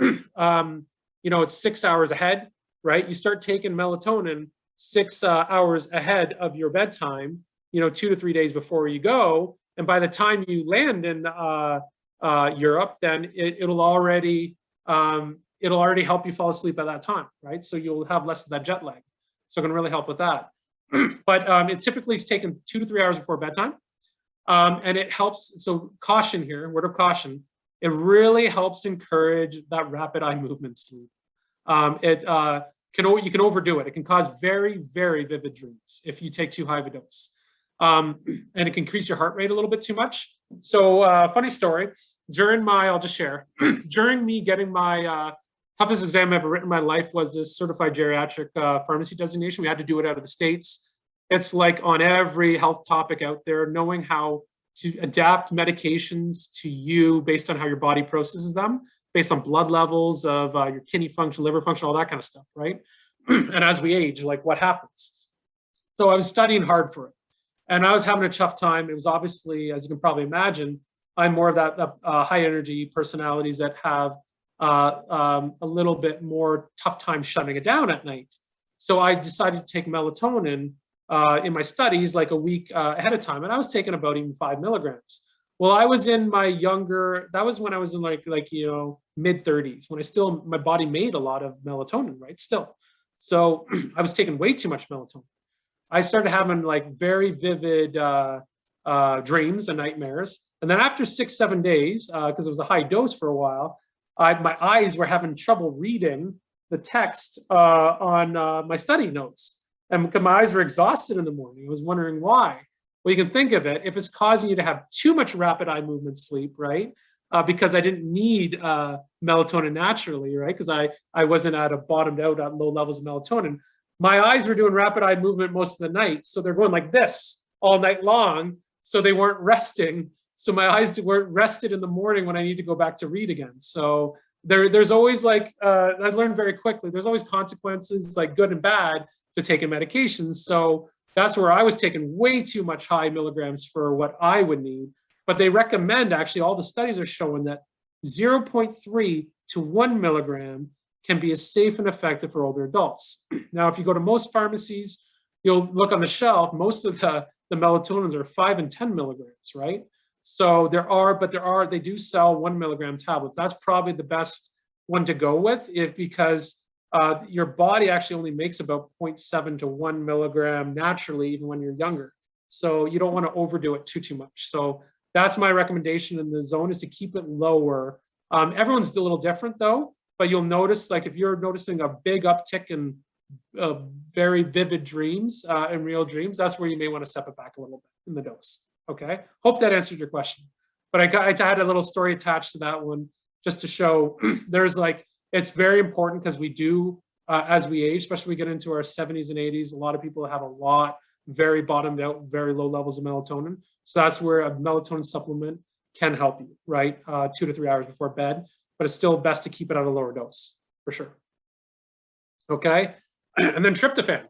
it's 6 hours ahead, right? You start taking melatonin 6 hours ahead of your bedtime, 2 to 3 days before you go. And by the time you land in Europe, then it'll already help you fall asleep at that time, right? So you'll have less of that jet lag. So it can really help with that. But it typically is taken 2 to 3 hours before bedtime. And it helps, so caution here, word of caution, it really helps encourage that rapid eye movement sleep. You can overdo it. It can cause very, very vivid dreams if you take too high of a dose. And it can increase your heart rate a little bit too much. So funny story, I'll just share, during me getting my toughest exam I've ever written in my life was this certified geriatric pharmacy designation. We had to do it out of the States. It's like on every health topic out there, knowing how to adapt medications to you based on how your body processes them, based on blood levels of your kidney function, liver function, all that kind of stuff, right? And as we age, like what happens? So I was studying hard for it, and I was having a tough time. It was obviously, as you can probably imagine, I'm more of that high energy personalities that have a little bit more tough time shutting it down at night. So I decided to take melatonin in my studies like a week ahead of time, and I was taking about even 5 milligrams. Well, I was in my that was when I was in mid 30s, when my body made a lot of melatonin, right? Still. So I was taking way too much melatonin. I started having like very vivid dreams and nightmares. And then after 6-7 days, because it was a high dose for a while, my eyes were having trouble reading the text on my study notes. And my eyes were exhausted in the morning. I was wondering why. Well, you can think of it, if it's causing you to have too much rapid eye movement sleep, right? Because I didn't need melatonin naturally, right? Because I wasn't bottomed out at low levels of melatonin. My eyes were doing rapid eye movement most of the night. So they're going like this all night long. So they weren't resting. So my eyes weren't rested in the morning when I need to go back to read again. So there's always I learned very quickly, there's always consequences, like good and bad, to taking medications. So that's where I was taking way too much high milligrams for what I would need. But they recommend, actually, all the studies are showing that 0.3 to 1 milligram can be as safe and effective for older adults. Now, if you go to most pharmacies, you'll look on the shelf, most of the melatonins are 5 and 10 milligrams, right? So they do sell 1 milligram tablets. That's probably the best one to go with, because your body actually only makes about 0.7 to 1 milligram naturally, even when you're younger. So you don't want to overdo it too much. So that's my recommendation in the zone, is to keep it lower. Everyone's a little different though, but you'll notice, like if you're noticing a big uptick in very vivid dreams and real dreams, that's where you may want to step it back a little bit in the dose. Okay, hope that answered your question. But I had a little story attached to that one just to show it's very important, because we do, as we age, especially we get into our 70s and 80s, a lot of people have very bottomed out, very low levels of melatonin. So that's where a melatonin supplement can help you, right? 2 to 3 hours before bed, but it's still best to keep it at a lower dose for sure. Okay, and then tryptophan.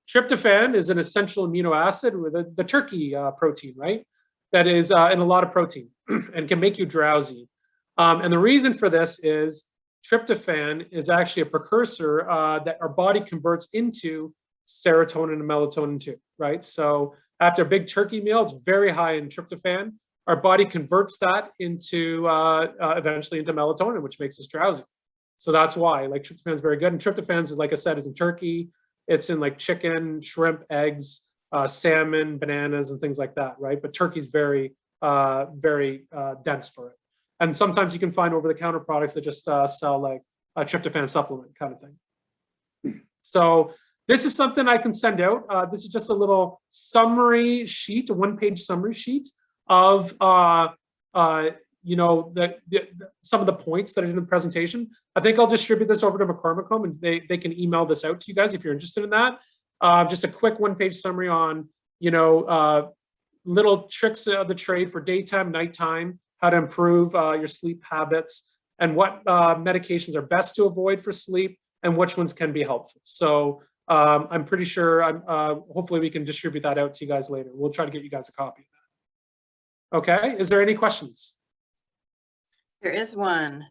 Tryptophan is an essential amino acid with the turkey protein, right? That is in a lot of protein and can make you drowsy. And the reason for this is tryptophan is actually a precursor that our body converts into serotonin and melatonin too, right? So after a big turkey meal, it's very high in tryptophan. Our body converts that into eventually into melatonin, which makes us drowsy. So that's why, like, tryptophan is very good. And tryptophan is, like I said, is in turkey. It's in like chicken, shrimp, eggs, salmon, bananas, and things like that, right? But turkey's very, very dense for it. And sometimes you can find over-the-counter products that just sell like a tryptophan supplement kind of thing. So this is something I can send out. This is just a little summary sheet, a one-page summary sheet of you know, some of the points that I did in the presentation. I think I'll distribute this over to McCormick Home, and they can email this out to you guys if you're interested in that. Just a quick one-page summary on, you know, little tricks of the trade for daytime, nighttime, how to improve your sleep habits, and what medications are best to avoid for sleep, and which ones can be helpful. So I'm pretty sure, hopefully we can distribute that out to you guys later. We'll try to get you guys a copy of that. Okay, is there any questions? There is one.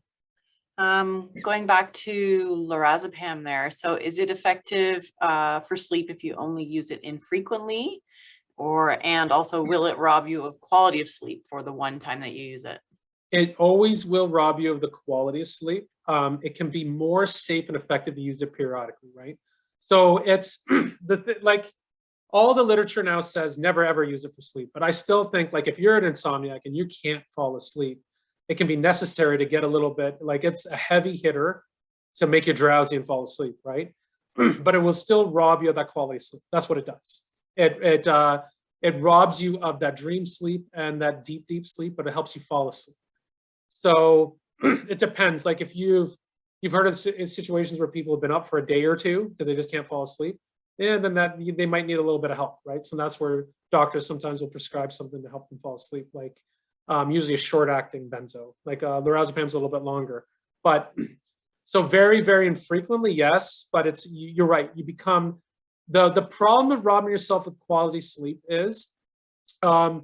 Going back to lorazepam there. So is it effective for sleep if you only use it infrequently? And also, will it rob you of quality of sleep for the one time that you use it? It always will rob you of the quality of sleep. It can be more safe and effective to use it periodically, right? So it's like all the literature now says never ever use it for sleep. But I still think, like, if you're an insomniac and you can't fall asleep, it can be necessary to get a little bit, like, it's a heavy hitter to make you drowsy and fall asleep, right? But it will still rob you of that quality of sleep. That's what it does. It robs you of that dream sleep and that deep, deep sleep, but it helps you fall asleep. So it depends. Like, if you've heard of situations where people have been up for a day or two because they just can't fall asleep, yeah, then they might need a little bit of help, right? So that's where doctors sometimes will prescribe something to help them fall asleep, like usually a short-acting benzo, like lorazepam's a little bit longer. But so very, very infrequently, yes. But you're right. You become the problem of robbing yourself of quality sleep is the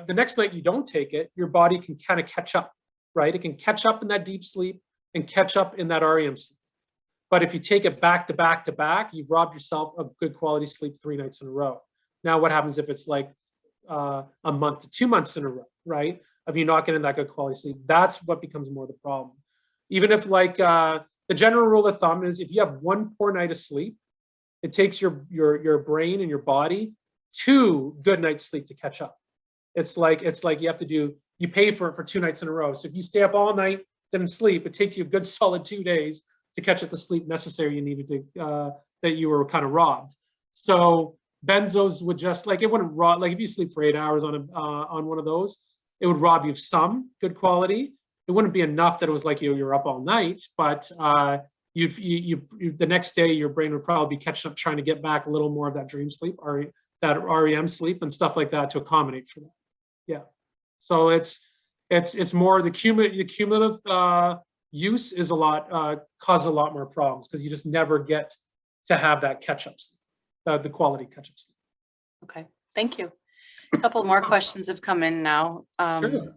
next night you don't take it, your body can kind of catch up, right? It can catch up in that deep sleep and catch up in that REM sleep. But if you take it back to back to back, you've robbed yourself of good quality sleep 3 nights in a row. Now, what happens if it's like a month to 2 months in a row, right? Of you not getting that good quality sleep? That's what becomes more the problem. Even if, like, the general rule of thumb is if you have one poor night of sleep, it takes your brain and your body 2 good nights sleep to catch up. It's like you pay for it for 2 nights in a row. So if you stay up all night, didn't sleep, it takes you a good solid 2 days to catch up the sleep necessary you needed to that you were kind of robbed. So benzos would just, like, it wouldn't rob, like, if you sleep for 8 hours on one of those, it would rob you of some good quality. It wouldn't be enough that it was like you're up all night, but the next day your brain would probably be catching up, trying to get back a little more of that dream sleep or that REM sleep and stuff like that to accommodate for that. Yeah. So it's more the cumulative use is causes a lot more problems because you just never get to have that catch up sleep, the quality catch up sleep. Okay, thank you. A couple more questions have come in now. Sure.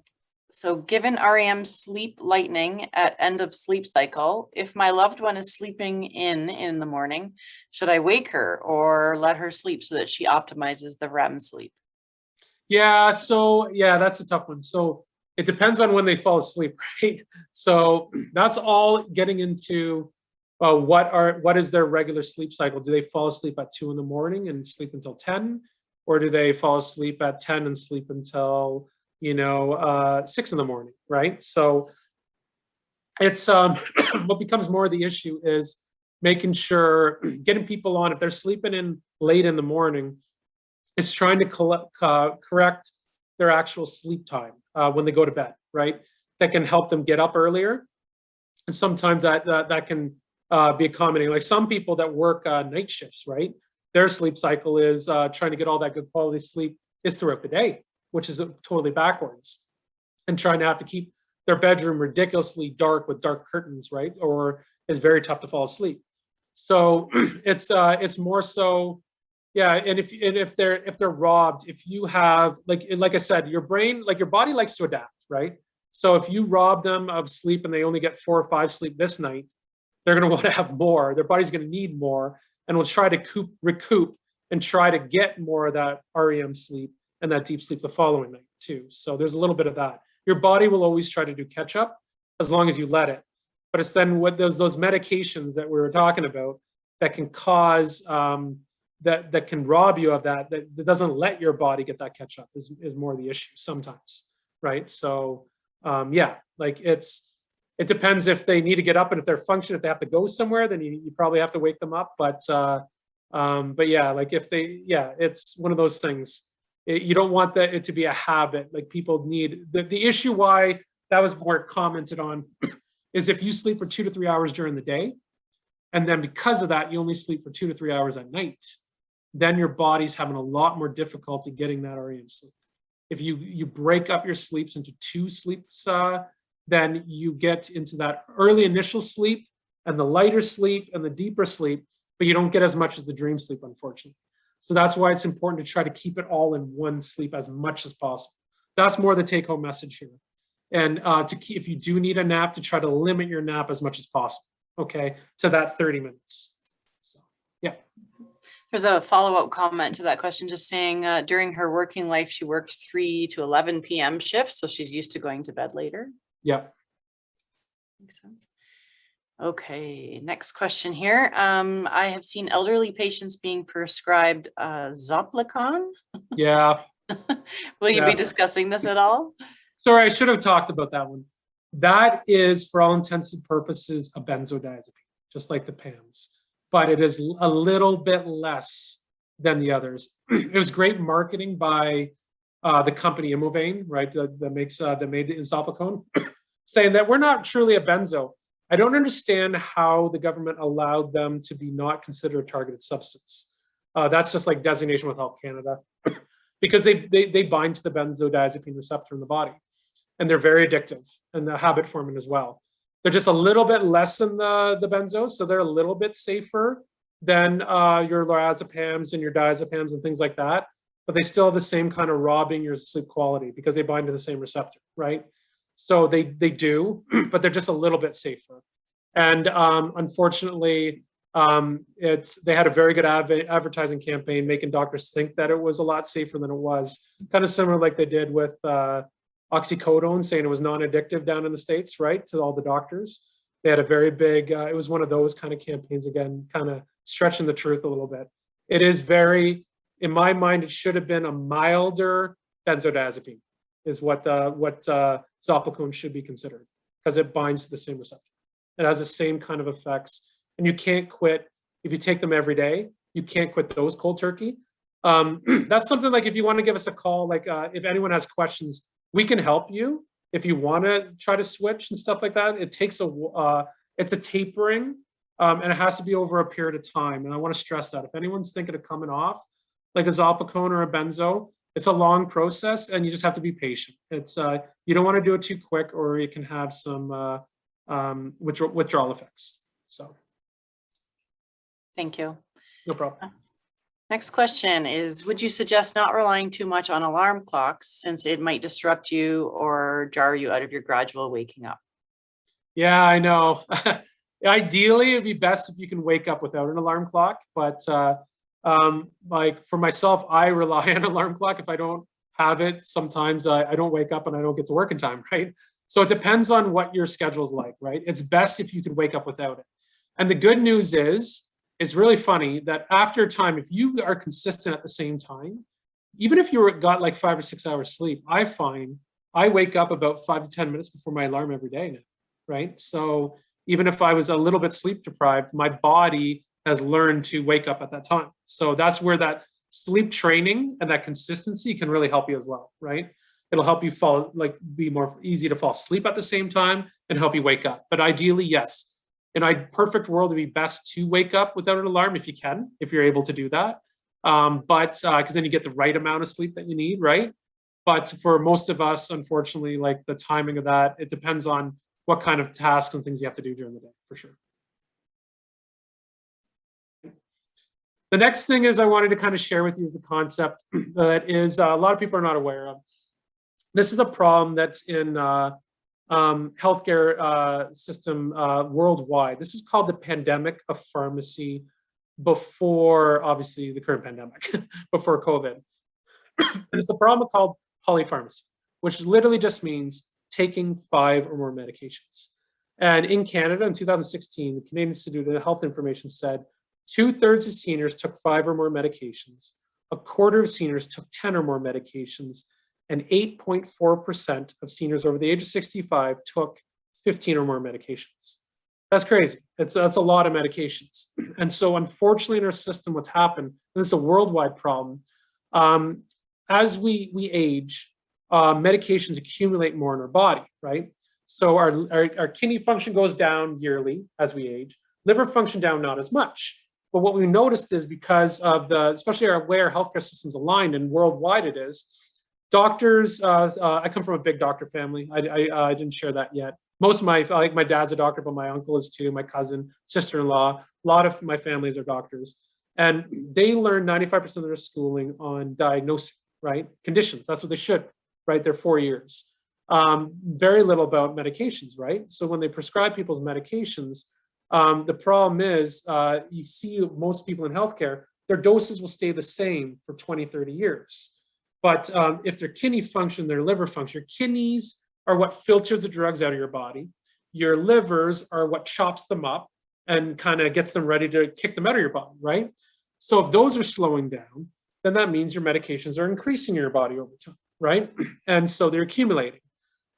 So given REM sleep lightening at end of sleep cycle, if my loved one is sleeping in the morning, should I wake her or let her sleep so that she optimizes the REM sleep? Yeah, so yeah, that's a tough one. So it depends on when they fall asleep, right? So that's all getting into what is their regular sleep cycle? Do they fall asleep at 2 in the morning and sleep until 10? Or do they fall asleep at 10 and sleep until 6 in the morning, right? So it's what becomes more of the issue is making sure getting people on, if they're sleeping in late in the morning, is trying to correct their actual sleep time when they go to bed, right? That can help them get up earlier. And sometimes that can be accommodating. Like some people that work night shifts, right? Their sleep cycle is trying to get all that good quality sleep is throughout the day, which is totally backwards. and trying to have to keep their bedroom ridiculously dark with dark curtains, right? Or it's very tough to fall asleep. So it's more so, yeah. And if they're robbed, if you have like I said, your brain, like your body likes to adapt, right? So if you rob them of sleep and they only get 4 or 5 sleep this night, they're going to want to have more. Their body's going to need more, and will try to recoup and try to get more of that REM sleep and that deep sleep the following night too. So there's a little bit of that. Your body will always try to do catch up as long as you let it. But it's then what those medications that we were talking about that can cause that can rob you of that doesn't let your body get that catch up is more the issue sometimes, right? So yeah, like it depends if they need to get up, and if they're functioning, if they have to go somewhere, then you probably have to wake them up. But yeah, like if they, yeah, it's one of those things. You don't want it to be a habit. Like people need the issue why that was more commented on is if you sleep for 2 to 3 hours during the day, and then because of that, you only sleep for 2 to 3 hours at night, then your body's having a lot more difficulty getting that REM sleep. If you break up your sleeps into 2 sleeps, then you get into that early initial sleep and the lighter sleep and the deeper sleep, but you don't get as much as the dream sleep, unfortunately. So that's why it's important to try to keep it all in one sleep as much as possible. That's more the take-home message here. And if you do need a nap, to try to limit your nap as much as possible, okay, to that 30 minutes. So, yeah. There's a follow-up comment to that question, just saying during her working life, she worked 3 to 11 p.m. shifts, so she's used to going to bed later. Yeah. Makes sense. Okay, next question here. I have seen elderly patients being prescribed Zoplicon. Yeah. Will you be discussing this at all? Sorry, I should have talked about that one. That is, for all intents and purposes, a benzodiazepine, just like the PAMs, but it is a little bit less than the others. It was great marketing by the company Imovane, right? That made Zoplicon, saying that we're not truly a benzo. I don't understand how the government allowed them to be not considered a targeted substance. That's just like designation with Health Canada, because they bind to the benzodiazepine receptor in the body, and they're very addictive and the habit forming as well. They're just a little bit less than the benzos, so they're a little bit safer than your lorazepams and your diazepams and things like that, but they still have the same kind of robbing your sleep quality because they bind to the same receptor, right? So they do, but they're just a little bit safer. And unfortunately, they had a very good advertising campaign making doctors think that it was a lot safer than it was. Kind of similar like they did with oxycodone, saying it was non-addictive down in the States, right, to all the doctors. They had a very big, it was one of those kind of campaigns, again, kind of stretching the truth a little bit. It is very, in my mind, it should have been a milder benzodiazepine, is what Zoplicon should be considered, because it binds to the same receptor. It has the same kind of effects, and you can't quit if you take them every day. You can't quit those cold turkey. That's something like if you want to give us a call, like if anyone has questions, we can help you. If you want to try to switch and stuff like that, it takes it's a tapering, and it has to be over a period of time. And I want to stress that if anyone's thinking of coming off, like a Zoplicon or a benzo, it's a long process, and you just have to be patient. It's you don't want to do it too quick, or you can have some withdrawal effects. So, thank you. No problem. Next question is, would you suggest not relying too much on alarm clocks since it might disrupt you or jar you out of your gradual waking up? Yeah, I know. Ideally, it'd be best if you can wake up without an alarm clock, but like for myself, I rely on an alarm clock. If I don't have it, sometimes I don't wake up and I don't get to work in time, right? So it depends on what your schedule's like, right? It's best if you can wake up without it. And the good news is, it's really funny that after a time, if you are consistent at the same time, even if you got like 5 or 6 hours sleep, I find I wake up about 5 to 10 minutes before my alarm every day now, right? So even if I was a little bit sleep deprived, my body has learned to wake up at that time. So that's where that sleep training and that consistency can really help you as well, right? It'll help you be more easy to fall asleep at the same time and help you wake up. But ideally, yes. In a perfect world, it'd be best to wake up without an alarm if you can, if you're able to do that. But because then you get the right amount of sleep that you need, right? But for most of us, unfortunately, like the timing of that, it depends on what kind of tasks and things you have to do during the day, for sure. The next thing is I wanted to kind of share with you is a concept that is a lot of people are not aware of. This is a problem that's in healthcare system worldwide. This was called the pandemic of pharmacy before, obviously, the current pandemic, before COVID. And it's a problem called polypharmacy, which literally just means taking 5 or more medications. And in Canada in 2016, the Canadian Institute of Health Information said 2/3 of seniors took 5 or more medications, 1/4 of seniors took 10 or more medications, and 8.4% of seniors over the age of 65 took 15 or more medications. That's crazy. That's a lot of medications. And so unfortunately in our system, what's happened, and this is a worldwide problem, as we age, medications accumulate more in our body, right? So our kidney function goes down yearly as we age, liver function down not as much. But what we noticed is because of especially our way our healthcare system's aligned and worldwide it is, doctors, I come from a big doctor family. I didn't share that yet. Most of my dad's a doctor, but my uncle is too, my cousin, sister-in-law, a lot of my families are doctors. And they learn 95% of their schooling on diagnosing, right? Conditions, that's what they should, right? They're 4 years. Very little about medications, right? So when they prescribe people's medications, the problem is you see most people in healthcare, their doses will stay the same for 20, 30 years. But if their kidney function, their liver function, your kidneys are what filters the drugs out of your body. Your livers are what chops them up and kind of gets them ready to kick them out of your body, right? So if those are slowing down, then that means your medications are increasing in your body over time, right? And so they're accumulating.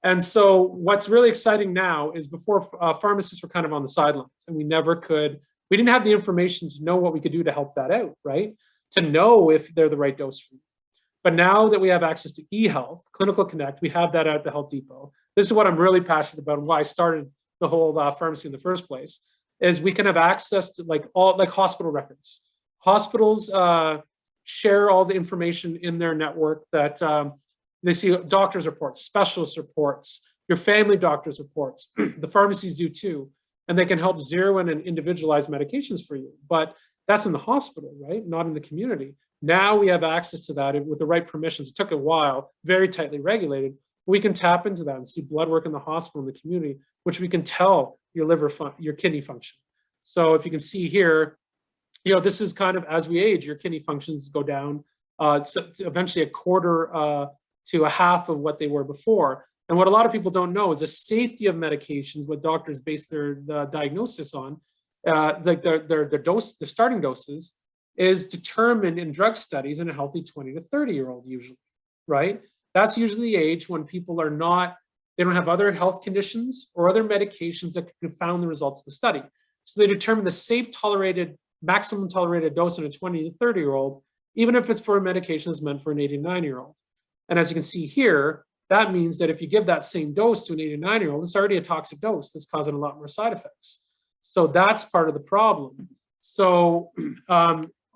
And so what's really exciting now is before pharmacists were kind of on the sidelines and we didn't have the information to know what we could do to help that out, right? To know if they're the right dose for you. But now that we have access to eHealth, Clinical Connect, we have that at the Health Depot. This is what I'm really passionate about and why I started the whole pharmacy in the first place, is we can have access to like hospital records. Hospitals share all the information in their network that they see doctors' reports, specialist reports, your family doctor's reports. The pharmacies do too. And they can help zero in and individualize medications for you. But that's in the hospital, right? Not in the community. Now we have access to that with the right permissions. It took a while, very tightly regulated. We can tap into that and see blood work in the hospital, in the community, which we can tell your kidney function. So if you can see here, this is kind of as we age, your kidney functions go down so eventually 1/4 to 1/2 of what they were before. And what a lot of people don't know is the safety of medications, what doctors base their diagnosis on, like their starting doses, is determined in drug studies in a healthy 20 to 30-year-old usually, right? That's usually the age when people they don't have other health conditions or other medications that could confound the results of the study. So they determine the maximum tolerated dose in a 20 to 30-year-old, even if it's for a medication that's meant for an 89-year-old. And as you can see here, that means that if you give that same dose to an 89-year-old, it's already a toxic dose that's causing a lot more side effects. So that's part of the problem. So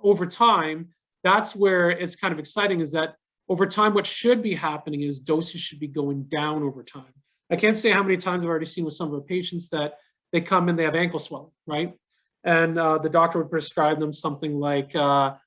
over time, that's where it's kind of exciting, is that over time, what should be happening is doses should be going down over time. I can't say how many times I've already seen with some of our patients that they come in, they have ankle swelling, right? And the doctor would prescribe them something like a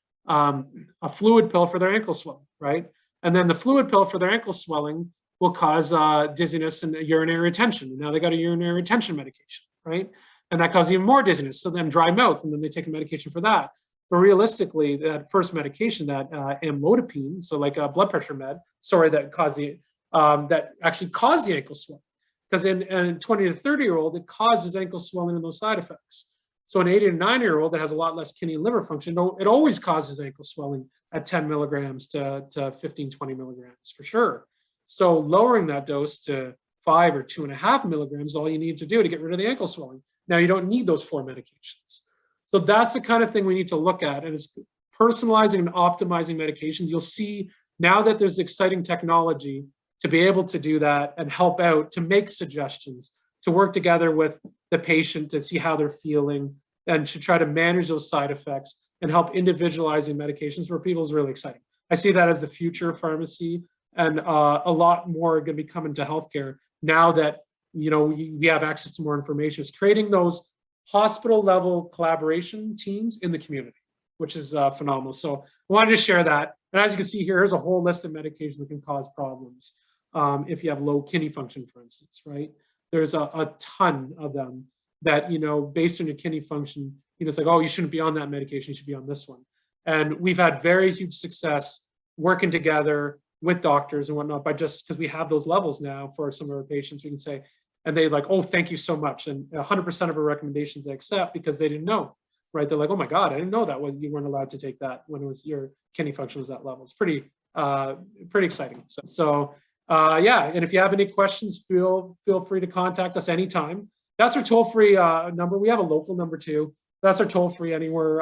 fluid pill for their ankle swelling, right? And then the fluid pill for their ankle swelling will cause dizziness and urinary retention. And now they got a urinary retention medication, right? And that causes even more dizziness. So then dry mouth, and then they take a medication for that. But realistically, that first medication, that amlodipine, so like a blood pressure med, that actually caused the ankle swelling. Because in 20 to 30-year-old, it causes ankle swelling and those side effects. So an 80 to 90-year-old that has a lot less kidney and liver function, it always causes ankle swelling at 10 milligrams to 15, 20 milligrams for sure. So lowering that dose to 5 or 2.5 milligrams is all you need to do to get rid of the ankle swelling. Now you don't need those 4 medications. So that's the kind of thing we need to look at, and it's personalizing and optimizing medications. You'll see now that there's exciting technology to be able to do that and help out, to make suggestions, to work together with the patient to see how they're feeling and to try to manage those side effects and help individualizing medications for people is really exciting. I see that as the future of pharmacy, and a lot more are going to be coming to healthcare now that, you know, we have access to more information. It's creating those hospital level collaboration teams in the community, which is phenomenal. So I wanted to share that. And as you can see here, here's a whole list of medications that can cause problems. If you have low kidney function, for instance, right? There's a ton of them that, you know, based on your kidney function, you know, it's like, oh, you shouldn't be on that medication, you should be on this one. And we've had very huge success working together with doctors and whatnot, by just because we have those levels now for some of our patients, we can say, and they like, oh, thank you so much. And 100% of our recommendations they accept because they didn't know, right? They're like, oh my God, I didn't know that you weren't allowed to take that when it was your kidney function was that level. It's pretty exciting. So yeah, and if you have any questions, feel free to contact us anytime. That's our toll-free number. We have a local number too. That's our toll-free anywhere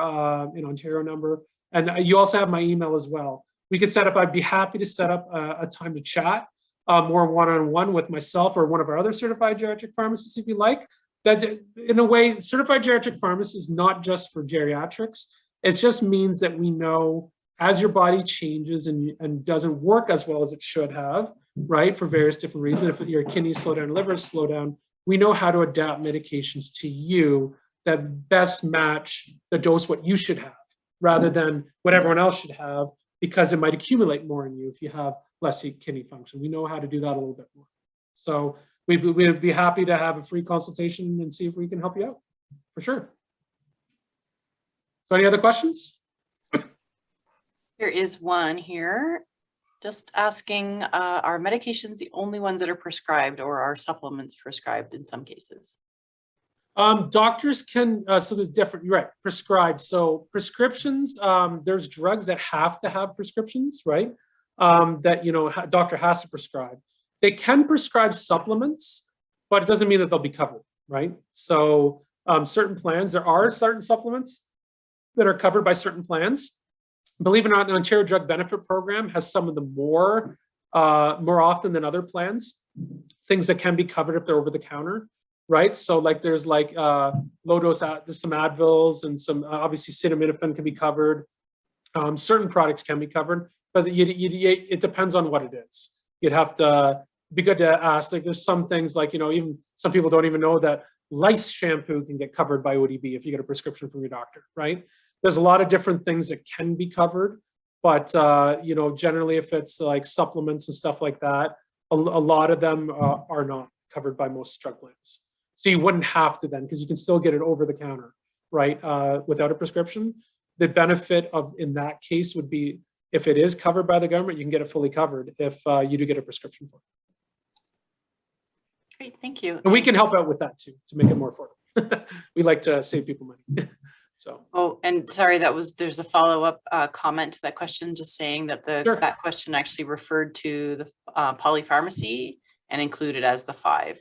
in Ontario number. And you also have my email as well. We could set up, I'd be happy to set up a time to chat more one-on-one with myself or one of our other certified geriatric pharmacists if you like. That in a way, certified geriatric pharmacy is not just for geriatrics. It just means that we know as your body changes and doesn't work as well as it should have, right, for various different reasons, if your kidneys slow down, liver slow down, we know how to adapt medications to you that best match the dose what you should have, rather than what everyone else should have, because it might accumulate more in you if you have less kidney function. We know how to do that a little bit more. So we'd be happy to have a free consultation and see if we can help you out, for sure. So any other questions? There is one here, just asking, are medications the only ones that are prescribed, or are supplements prescribed in some cases? Doctors can, so there's different, you're right, prescribed. So prescriptions, there's drugs that have to have prescriptions, right? That, you know, doctor has to prescribe. They can prescribe supplements, but it doesn't mean that they'll be covered, right? So certain plans, there are certain supplements that are covered by certain plans. Believe it or not, the Ontario Drug Benefit Program has some of the more often than other plans, things that can be covered if they're over the counter, right? So like there's like low dose, there's some Advils and some, obviously acetaminophen can be covered. Certain products can be covered, but it depends on what it is. You'd have to be good to ask, like there's some things like, you know, even some people don't even know that lice shampoo can get covered by ODB if you get a prescription from your doctor, right? There's a lot of different things that can be covered, but you know, generally if it's like supplements and stuff like that, a lot of them are not covered by most drug plans. So you wouldn't have to then, because you can still get it over the counter, right? Without a prescription. The benefit of in that case would be if it is covered by the government, you can get it fully covered if you do get a prescription for it. Great, thank you. And we can help out with that too, to make it more affordable. We like to save people money. So. Oh, and sorry, there's a follow-up comment to that question, just saying that Sure. that question actually referred to the Polypharmacy and included as the 5.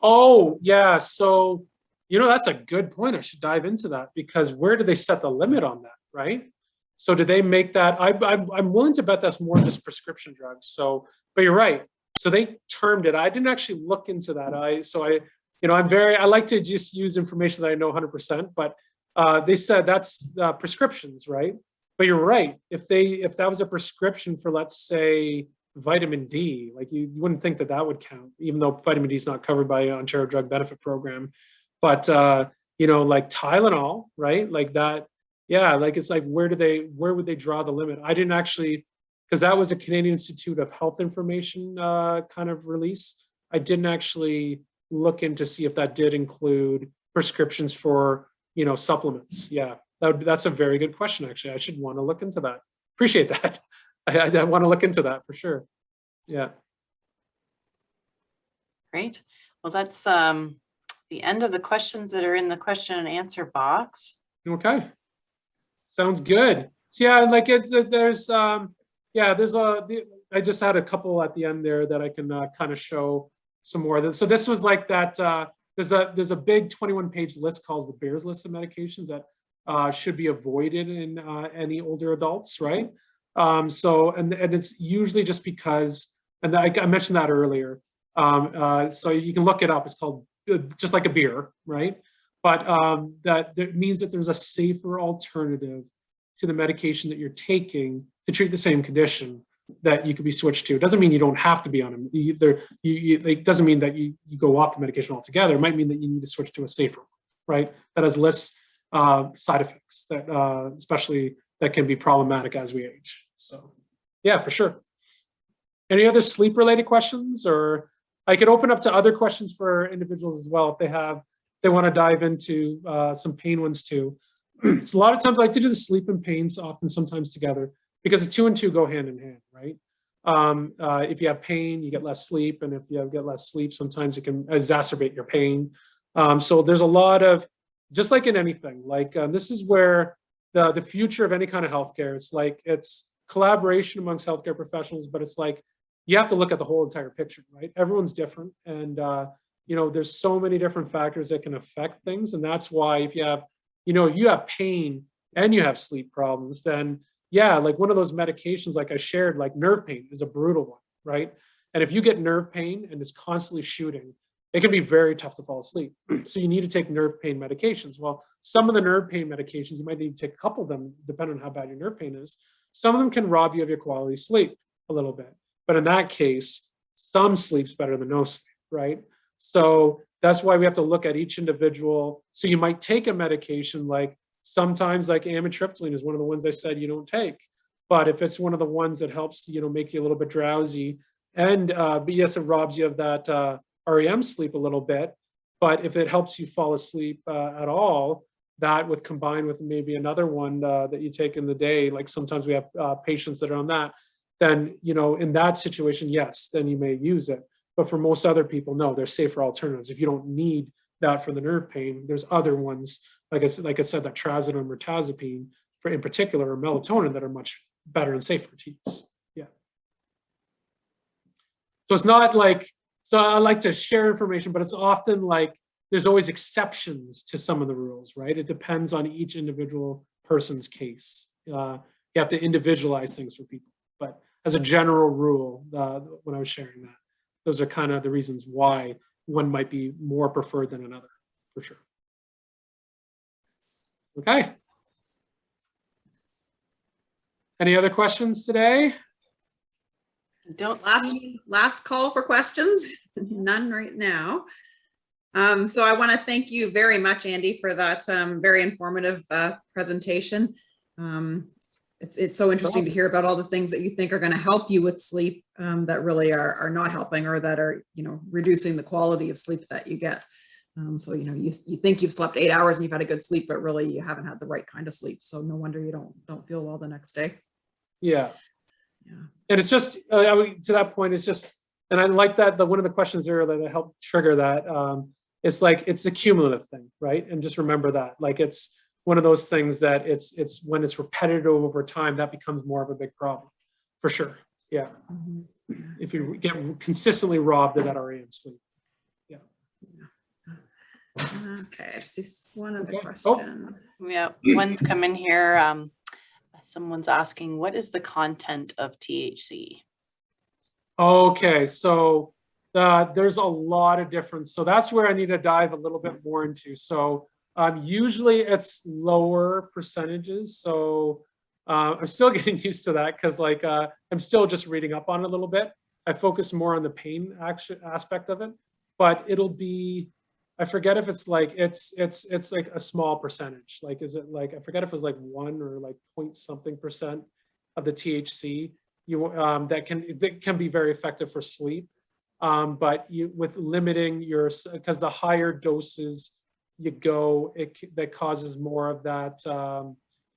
Oh, yeah. So, you know, that's a good point. I should dive into that, because where do they set the limit on that, right? So do they make that, I'm willing to bet that's more just prescription drugs. So, but you're right. So they termed it, I didn't actually look into that. I like to just use information that I know 100%, but they said that's prescriptions, right? But you're right. If that was a prescription for, let's say, vitamin D, like you wouldn't think that would count, even though vitamin D is not covered by Ontario Drug Benefit Program. But you know, like Tylenol, right? Like that, yeah. Like it's like where would they draw the limit? I didn't actually, because that was a Canadian Institute of Health Information kind of release. I didn't actually look in to see if that did include prescriptions for, you know, supplements. Yeah, that's a very good question. Actually, I should want to look into that. Appreciate that. I want to look into that for sure. Yeah. Great. Well, that's the end of the questions that are in the question and answer box. Okay. Sounds good. So yeah, like I just had a couple at the end there that I can kind of show some more. So this was like that. There's a big 21-page list called the Bears list of medications that should be avoided in any older adults, right? So it's usually just because, and I mentioned that earlier. So you can look it up. It's called just like a beer, right? But that means that there's a safer alternative to the medication that you're taking to treat the same condition. that you could be switched to. It doesn't mean you don't have to be on them. It doesn't mean that you go off the medication altogether. It might mean that you need to switch to a safer one, right? That has less side effects, that especially that can be problematic as we age. So yeah, for sure. Any other sleep related questions? Or I could open up to other questions for individuals as well if they want to dive into some pain ones too. So a lot of times I like to do the sleep and pains often sometimes together, because the 2 and 2 go hand in hand, right? If you have pain, you get less sleep, and if you get less sleep, sometimes it can exacerbate your pain. So there's a lot of, just like in anything, like this is where the future of any kind of healthcare, it's collaboration amongst healthcare professionals, but it's like you have to look at the whole entire picture, right? Everyone's different, and there's so many different factors that can affect things, and that's why if you have pain and you have sleep problems, then yeah, like one of those medications, like I shared, like nerve pain is a brutal one, right? And if you get nerve pain and it's constantly shooting, it can be very tough to fall asleep. So you need to take nerve pain medications. Well, some of the nerve pain medications, you might need to take a couple of them, depending on how bad your nerve pain is. Some of them can rob you of your quality sleep a little bit. But in that case, some sleep's better than no sleep, right? So that's why we have to look at each individual. So you might take a medication like, sometimes like amitriptyline is one of the ones I said you don't take. But if it's one of the ones that helps, make you a little bit drowsy, and but yes, it robs you of that REM sleep a little bit. But if it helps you fall asleep at all, that would combine with maybe another one that you take in the day, like sometimes we have patients that are on that, then, in that situation, yes, then you may use it. But for most other people, no, there's safer alternatives. If you don't need that for the nerve pain, there's other ones, like I said, that trazodone or mirtazapine, in particular, or melatonin, that are much better and safer to use. Yeah. So it's not like, so I like to share information, but it's often like there's always exceptions to some of the rules, right? It depends on each individual person's case. You have to individualize things for people. But as a general rule, when I was sharing that, those are kind of the reasons why one might be more preferred than another, for sure. Okay. Any other questions today? Don't Last call for questions. None right now. So I want to thank you very much, Andy, for that very informative presentation. It's so interesting to hear about all the things that you think are going to help you with sleep that really are not helping, or that are reducing the quality of sleep that you get. So you think you've slept 8 hours and you've had a good sleep, but really you haven't had the right kind of sleep. So no wonder you don't feel well the next day. Yeah. And it's just to that point, it's just, and I like that one of the questions there that helped trigger that. It's like it's a cumulative thing, right? And just remember that, like, it's one of those things that it's when it's repetitive over time, that becomes more of a big problem, for sure. Yeah. Mm-hmm. If you get consistently robbed of that REM sleep. Yeah. Okay, I see one other question. Yeah, one's come in here. Someone's asking, what is the content of THC? Okay, so there's a lot of different, so that's where I need to dive a little bit more into. So usually it's lower percentages. So I'm still getting used to that, because like I'm still just reading up on it a little bit. I focus more on the pain aspect of it, but it'll be, I forget if it's like, it's like a small percentage. Like, is it like, I forget if it was like 1 or like point something percent of the THC that can be very effective for sleep. But with limiting your, because the higher doses you go, that causes more of that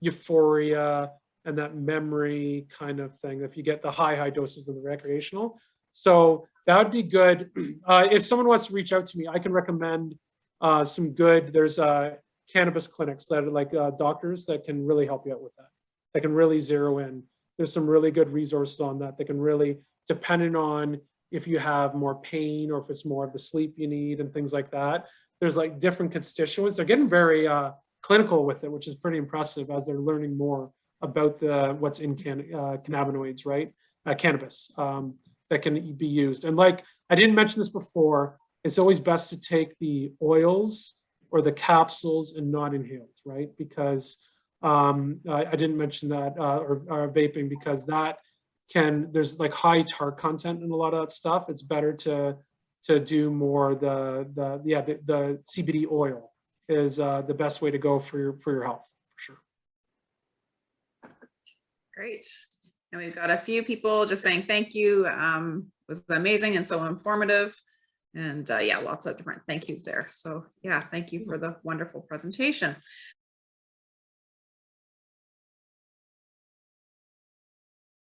euphoria and that memory kind of thing, if you get the high doses in the recreational. So that would be good. If someone wants to reach out to me, I can recommend some good, there's cannabis clinics that are like doctors that can really help you out with that can really zero in. There's some really good resources on that can really, depending on if you have more pain or if it's more of the sleep you need and things like that. There's like different constituents. They're getting very clinical with it, which is pretty impressive as they're learning more about what's in cannabinoids, right? Cannabis. That can be used. And like, I didn't mention this before, it's always best to take the oils or the capsules and not inhaled, right? Because I didn't mention that, or vaping, because that there's like high tart content in a lot of that stuff. It's better to do more the CBD oil is the best way to go for your health, for sure. Great. And we've got a few people just saying thank you. It was amazing and so informative. And yeah, lots of different thank yous there. So yeah, thank you for the wonderful presentation.